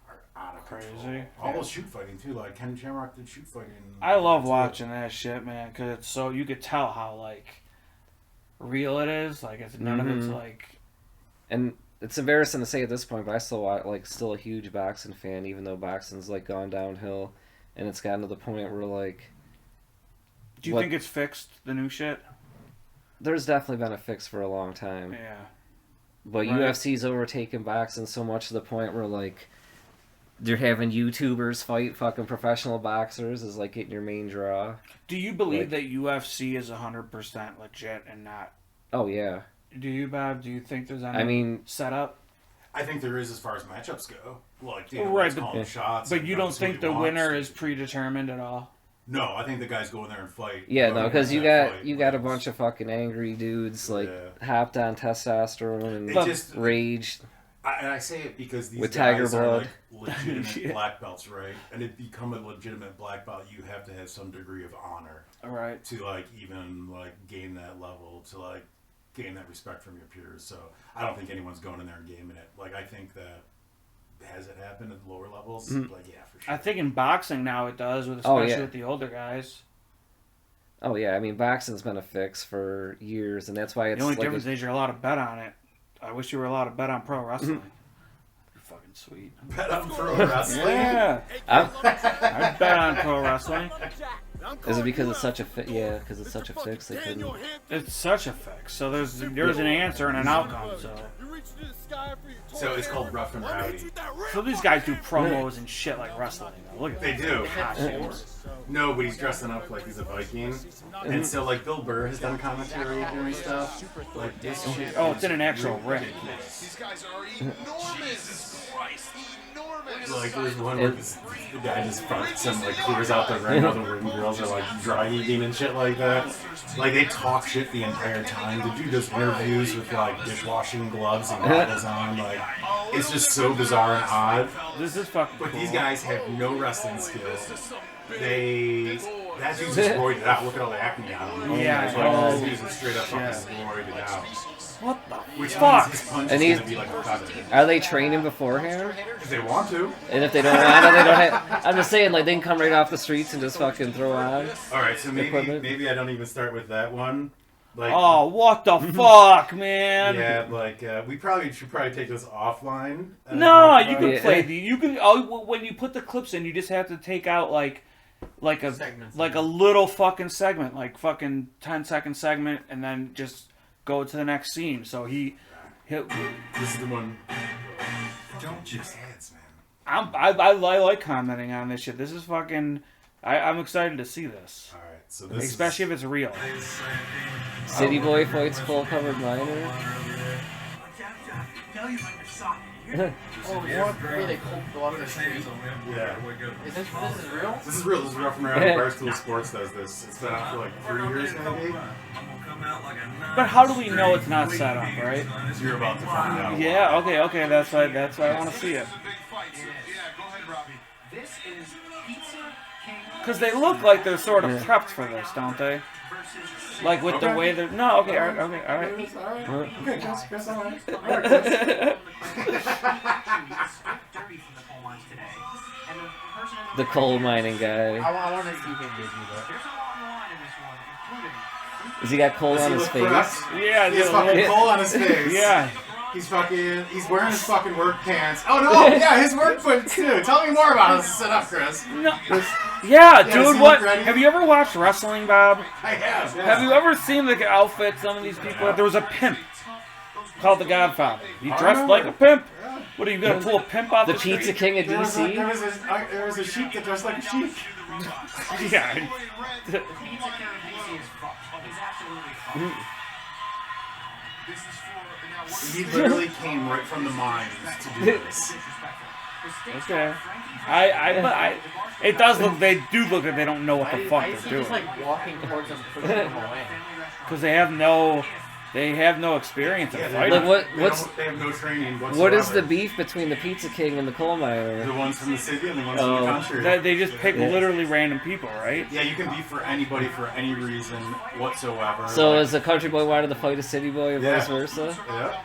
are out of Crazy. control. All those shoot fighting too. Like Ken Shamrock did shoot fighting. I love watching that shit, man, because it's so you could tell how like real it is. Like it's none of it's like. And it's embarrassing to say at this point, but I still still a huge boxing fan, even though boxing's like gone downhill, and it's gotten to the point where like. Do you think it's fixed, the new shit? There's definitely been a fix for a long time. Yeah. But UFC's overtaken boxing so much to the point where like they're having YouTubers fight fucking professional boxers is like getting your main draw. Do you believe that UFC is 100% legit and not? Oh yeah. Do you, Bob? Do you think there's any setup? I think there is as far as matchups go. Like, Right, calling shots. But you don't think the winner is predetermined at all? No, I think the guys go in there and fight. Yeah, no, because you got a like, bunch of fucking angry dudes like Yeah. hopped on testosterone and It just- rage. And I say it because these With guys tiger are blood. like legitimate black belts, right? And to become a legitimate black belt, you have to have some degree of honor, Right. to like even like gain that level, to like gain that respect from your peers. So I don't think anyone's going in there and gaming it. Like I think that has it happened at the lower levels? Like yeah, for sure. I think in boxing now it does, with Oh, especially yeah. with the older guys. Oh yeah, I mean boxing's been a fix for years, and that's why it's The only like difference is you're allowed to bet on it. I wish you were allowed to bet on pro wrestling. You're fucking sweet. Bet on pro wrestling. Yeah, I bet on pro wrestling. Is it because it's such a yeah? Because it's such a fix they couldn't. It's such a fix. So there's an answer and an outcome. So it's called Rough and Rowdy. So these guys do promos and shit like wrestling. Look at They that. do. Costumes. No, but he's dressing up like he's a Viking. And so, like, Bill Burr has done commentary doing stuff. Like, this shit. Oh, it's in an actual ring. These guys are enormous. Christ, enormous. Like, there's one where the guy just fucks and, like, clears out the ring. All the ring girls are, like, dry eating and shit like that. Like, they talk shit the entire time. They do those interviews with, like, dishwashing gloves and goggles on. Like, it's just so bizarre and odd. This is fucking But cool. these guys have no wrestling skills. That dude's just roided out. Look at all the acne on him. Yeah, It's like, oh, this dude's just straight up fucking shit. roided out. What the Which fuck? means his punch And is he's- gonna be like a feather. Are they training beforehand? If they want to. And if they don't want to, they don't have. I'm just saying, like they can come right off the streets and just fucking throw on. All right, so Equipment. maybe I don't even start with that one. Like, Oh, what the fuck, man? yeah, like we should probably take this offline. and No, talk you about can it. play the. You can. Oh, when you put the clips in, you just have to take out like a little fucking segment, like fucking 10-second segment, and then just go to the next scene. So This is the one. Don't just ads, man. I like commenting on this shit. This is fucking. I'm excited to see this, All right, so this especially if it's real. City Boy fights full covered minor. Oh, what? Really cold blood in the street. Yeah. This is real? This is real. This is Rough and Rowdy. Barstool Sports does this. It's been out for like 3 years, maybe. But how do we know it's not set up, right? You're about to find out. Yeah. Okay. That's why I want to see it. Because they look like they're sort of prepped for this, don't they? Like with the way they're. No. Okay. All right. Okay, Chris, all right. The coal mining guy. I want to see him debut though. Has he got coal on his face? Yeah. He has fucking coal on his face. Yeah. He's wearing his fucking work pants. Oh no, yeah, his work pants too. Tell me more about his setup, Chris. No. Yeah, does dude. he What? look ready? Have you ever watched wrestling, Bob? I have. Have you ever seen the outfit some of these people? There was a pimp called the Godfather. He dressed like a pimp. What are you gonna pull a pimp off The the Pizza street? King of There was DC. there was a sheep that dressed like a sheep. Yeah. He literally came right from the mines to do this. Okay. It does look. They do look like they don't know what the fuck I they're see doing just like walking towards him, pushing him away. because they have no experience in Yeah, fighting. Like they have no training whatsoever. what is the beef between the Pizza King and the coal miner? The ones from the city and the ones from the country. They just pick literally random people, right? Yeah, you can beef for anybody for any reason whatsoever. So like, is the country boy wanted to fight a city boy, or Yeah. vice versa? yeah.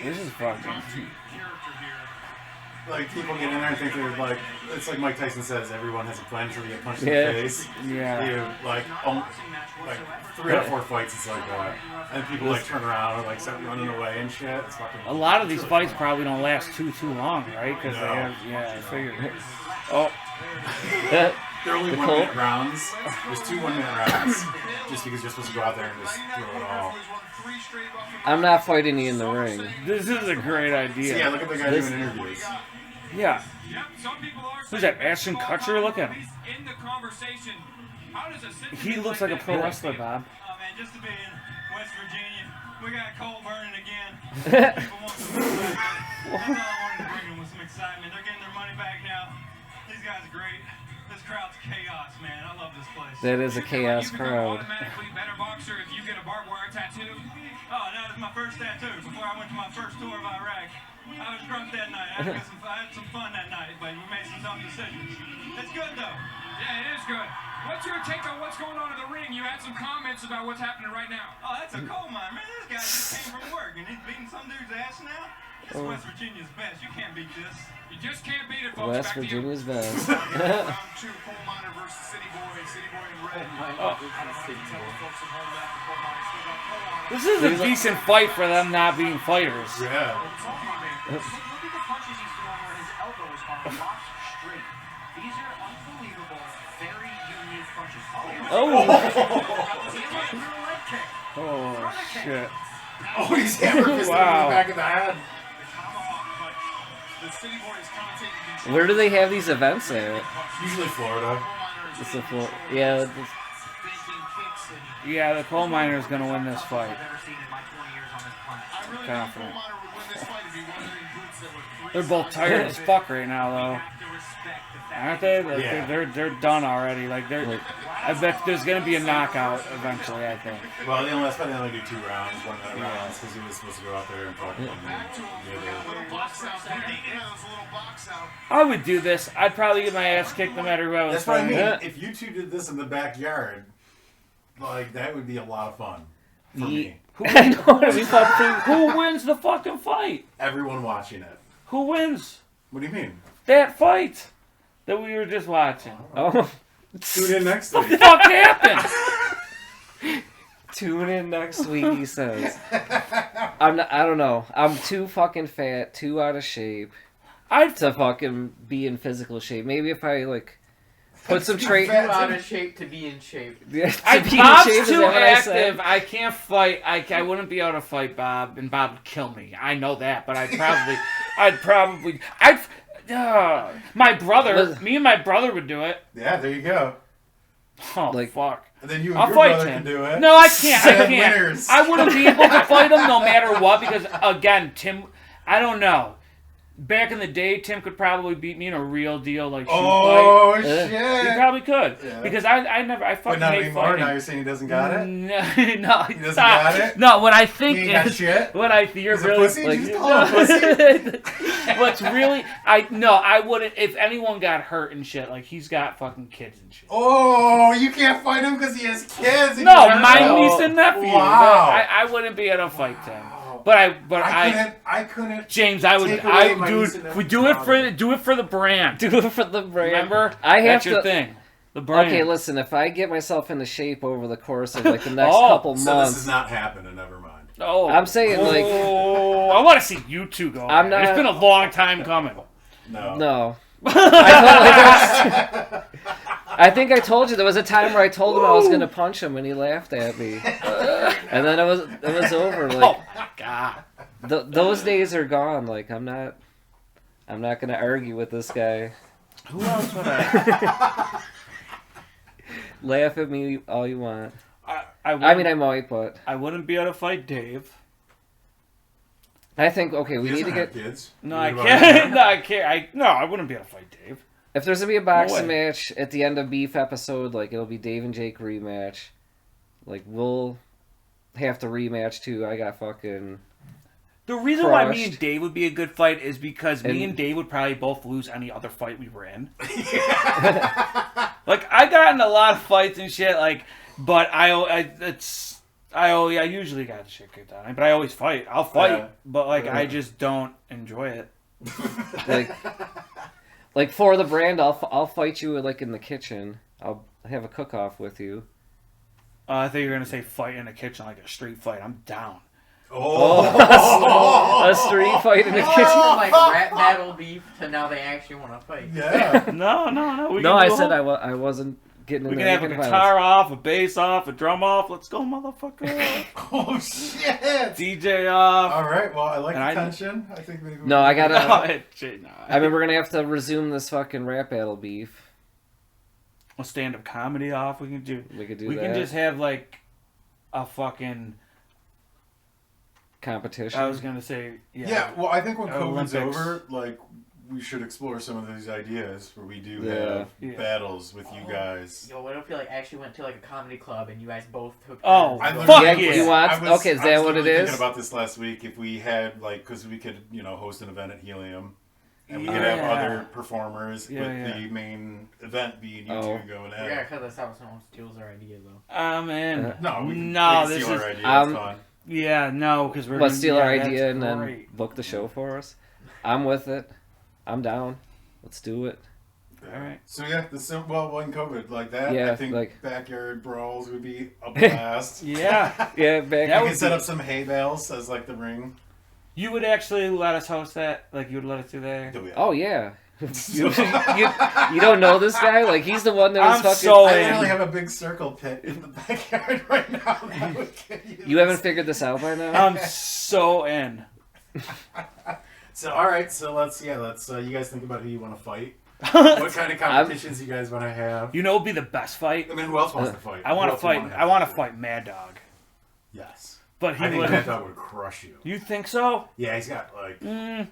This is fucking. Like people get in there and think they're like, it's like Mike Tyson says, everyone has a plan until they get punched in Yeah. the face. Yeah. You like 3 out of 4 fights, it's like that, and people like turn around and like start running away and shit. It's fucking. A lot of these fights probably don't last too long, right? Because they No. have. Yeah, I figured. Oh. They're only The 1 Colt? minute rounds. There's 2 1-minute rounds, just because you're supposed to go out there and just throw it all. I'm not fighting you in the ring. This is a great idea. So yeah, look at the guy This- doing interviews. Yeah. Who's that? Ashton Kutcher? Look at him. He looks like a pro wrestler, Bob. Oh man, just to be in West Virginia, we got coal burning again. People want some food back. That's all I wanted to bring them with some excitement. They're getting their money back now. These guys are great. This crowd's chaos, man. I love this place. That is a chaos You become crowd. automatically better boxer if you get a barbed wire tattoo. Oh, that was my first tattoo. Before I went to my first tour of Iraq, I was drunk that night. I had some fun that night, but we made some dumb decisions. It's good though. Yeah, it is good. What's your take on what's going on in the ring? You had some comments about what's happening right now. Oh, that's a coal mine, man. This guy just came from work and he's beating some dude's ass now. This is West Virginia's best. You can't beat this. You just can't beat it, folks. West Back to you. Virginia's best. Round 2, coal miner versus City Boy. City Boy in red. This is a decent fight for them not being fighters. Yeah. Look at the punches he's throwing where his elbows are locked straight. These are unbelievable, very unique punches. Oh shit. Oh, he's hammer fisting in the back of the head. The City Boy is commentating. Where do they have these events at? Usually Florida. It's a yeah. Yeah, the coal miner is gonna win this fight. Confident. They're both tired as fuck right now, though. Aren't they? Like, Yeah. They're done already. Like I bet there's gonna be a knockout eventually. I think. Well, they only do 2 rounds, 1 minute rounds, because he was supposed to go out there and fuck him. I would do this. I'd probably get my ass kicked no matter who I was That's what I fighting. mean. If you two did this in the backyard, like, that would be a lot of fun for me. Who wins the fucking fight? Everyone watching it. Who wins What do you mean? that fight that we were just watching? Oh, Tune in next What the week. fuck happened? tune in next week. He says. I don't know. I'm too fucking fat, too out of shape. To fucking be in physical shape. Maybe if I like put some training. Too out of shape to be in shape. Yeah, Bob's too active. I can't fight. I wouldn't be able to fight Bob, and Bob would kill me. I know that, but my brother, me and my brother would do it. Yeah, there you go. Oh, Like, fuck. And then you and I'll your fight brother Tim. can do it. No, I can't. Seven winners. I wouldn't be able to fight him no matter what because, again, Tim, I don't know. Back in the day, Tim could probably beat me in a real deal like shoot Oh, fight. shit. He probably could. Yeah. Because I But fucking not hate anymore. fighting. Now you're saying he doesn't got it? No, He doesn't stop. got it? No, what I think He ain't got is shit? what I you're He's a really pussy? like. Did you just call him a pussy? What's really I wouldn't if anyone got hurt and shit. Like he's got fucking kids and shit. Oh, you can't fight him because he has kids. No, my niece and nephew. Wow. I wouldn't be able to fight them. But I couldn't. James, I would. take away my niece Dude, and we nephew do it from for the brand. Do it for the brand. Remember? I have That's your to. thing. The brand. Okay, listen. If I get myself into shape over the course of like the next Oh, couple So months, this is not happening. Never mind. Oh, I'm saying, like- Oh, I want to see you two go. I'm at it. It's not- been a long time coming. No. no. I think I told you there was a time where I told him I was gonna punch him and he laughed at me, and then it was over. Like, Oh my god. those days are gone. Like I'm not gonna argue with this guy. Who else would I? Laugh at me all you want. I mean, I might, but I wouldn't be able to fight Dave. I think okay. We He need to doesn't get. have kids. No, You I know about can't. him? No, I can't. I wouldn't be able to fight Dave. If there's gonna be a boxing way. match at the end of Beef episode, like it'll be Dave and Jake rematch. Like we'll have to rematch too. I got fucking. The reason why me Crushed. and Dave would be a good fight is because me And- and Dave would probably both lose any other fight we were in. Like I got in a lot of fights and shit. Like, but I usually got the shit kicked out of me. But I always fight. I'll fight, Yeah. but like Yeah. I just don't enjoy it. Like for the brand, I'll fight you like in the kitchen. I'll have a cook off with you. I thought you were gonna say fight in the kitchen like a street fight. I'm down. A street fight in the kitchen. From like rap battle beef to now they actually want to fight. Yeah. No. No, I said I wasn't getting. We into can have a any guitar off, a bass off, a drum off. Let's go, motherfucker. Oh shit. DJ off. All right. Well, I like And the I- tension. I think maybe. No, I gotta. No. I mean, we're gonna have to resume this fucking rap battle beef. A stand-up comedy off. We can do. We could do We that. can just have like a fucking. Competition. I was gonna say. Yeah. Well, I think when COVID's Olympics. over, like we should explore some of these ideas where we do Yeah. have battles with you guys. Yo, what if we like actually went to like a comedy club and you guys both took? Oh, turns fuck going? yeah. You want? I was- Okay, is I that was what it literally is? Thinking about this last week, if we had because we could host an event at Helium, and we could have Yeah. other performers Yeah, with yeah. the main event being you Oh. two going We at. gotta cut this out. Someone steals our idea though. I'm in. No, we No, can this steal is our idea. That's fine. yeah, no, because we're But gonna steal our yeah, idea that's and then great. book the show for us. I'm with it. I'm down. Let's do it. All right. So yeah, when COVID like that, Yeah, I think like- backyard brawls would be a blast. Yeah. Yeah, back. That We would can set be- up some hay bales as like the ring. You would actually let us host that? Like you would let us do that? Oh yeah. you don't know this guy? Like he's the one that was I'm fucking. so I in. literally have a big circle pit in the backyard right now. That we can use. You haven't figured this out by now? I'm so in. So all right, so let's you guys think about who you want to fight. What kind of competitions you guys want to have? You know, what would be the best fight. I mean, who else wants to fight? I want Who to else you fight. wanna I have want to fight? fight Mad Dog. Yes, But he I think would. Mad Dog would crush you. You think so? Yeah, he's got like yeah.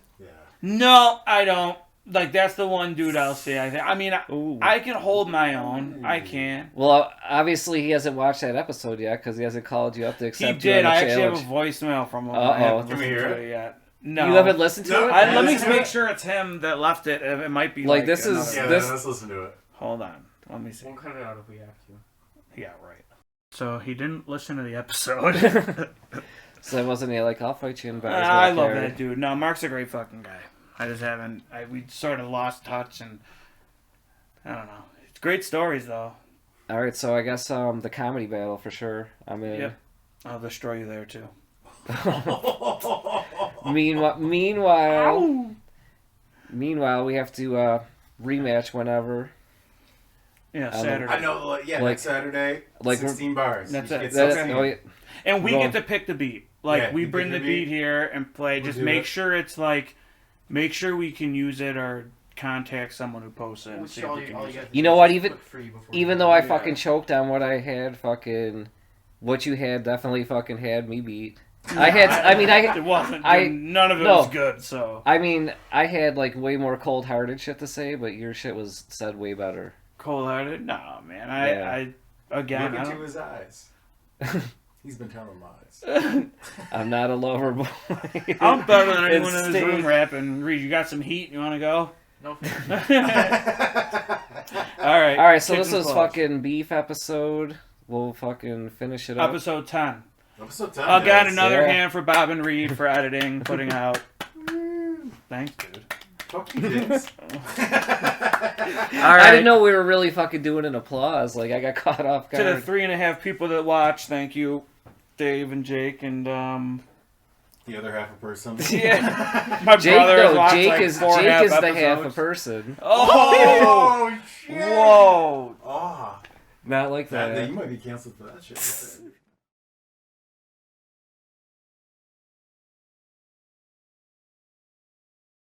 No, I don't. Like that's the one dude I'll say. I mean, Ooh. I can hold my own. I can. Well, obviously he hasn't watched that episode yet because he hasn't called you up to He accept you did. on the I actually have challenge. a voicemail from him. Uh-oh. I haven't Can we listened hear to it? yet. No. You haven't listened to No. it? Let me Listen to make it? sure it's him that left it. It might be Like, like this is- another- Yeah, This- let's listen to it. Hold on. Let me see. We'll cut it out if we have to. Yeah, right. So he didn't listen to the episode. So that wasn't like I'll fight you in Bar's I love backyard. that dude. No, Mark's a great fucking guy. I just haven't. We sort of lost touch, and I don't know. It's great stories though. All right, so I guess the comedy battle for sure. I'm in. Yep. I'll destroy you there too. Meanwhile, we have to rematch whenever. Yeah, I Saturday. I know, like, next Saturday, like 16 bars. That's You it. get That- 16. oh, yeah. And we Go get on. to pick the beat. Like Yeah, we you bring pick the your beat beat. here and play. We'll Just do make it. sure it's like, make sure we can use it or contact someone who posts it and Which see if all we you- can all use you it. have to You do know is what? just Even click free before even you though go. I Yeah. fucking choked on what I had, fucking what you had definitely fucking had me beat. I had. I mean, It wasn't. None of it no. was good. So I mean, I had like way more cold-hearted shit to say, but your shit was said way better. cold-hearted. No, man. Yeah. I again. Look I into don't, his eyes. He's been telling lies. I'm not a lover boy. I'm better than anyone It's in this room Steve. rapping. Reed, you got some heat? You want to go? No. All right. All right, so Kicks this and was claws. fucking beef episode. We'll fucking finish it up. Episode 10. Episode 10. Again, guys. another Yeah. hand for Bob and Reed for editing, putting out. Thanks, dude. Fuck you, dicks. All I right. didn't know we were really fucking doing an applause. Like I got caught off To the guard. 3.5 people that watch, thank you, Dave and Jake, and The other half a person. yeah, my Jake, brother has no, watched Jake like is 4.5 Jake is the half a episodes. person. Oh, shit. whoa! Oh. Not like That, that. you might be canceled for that shit.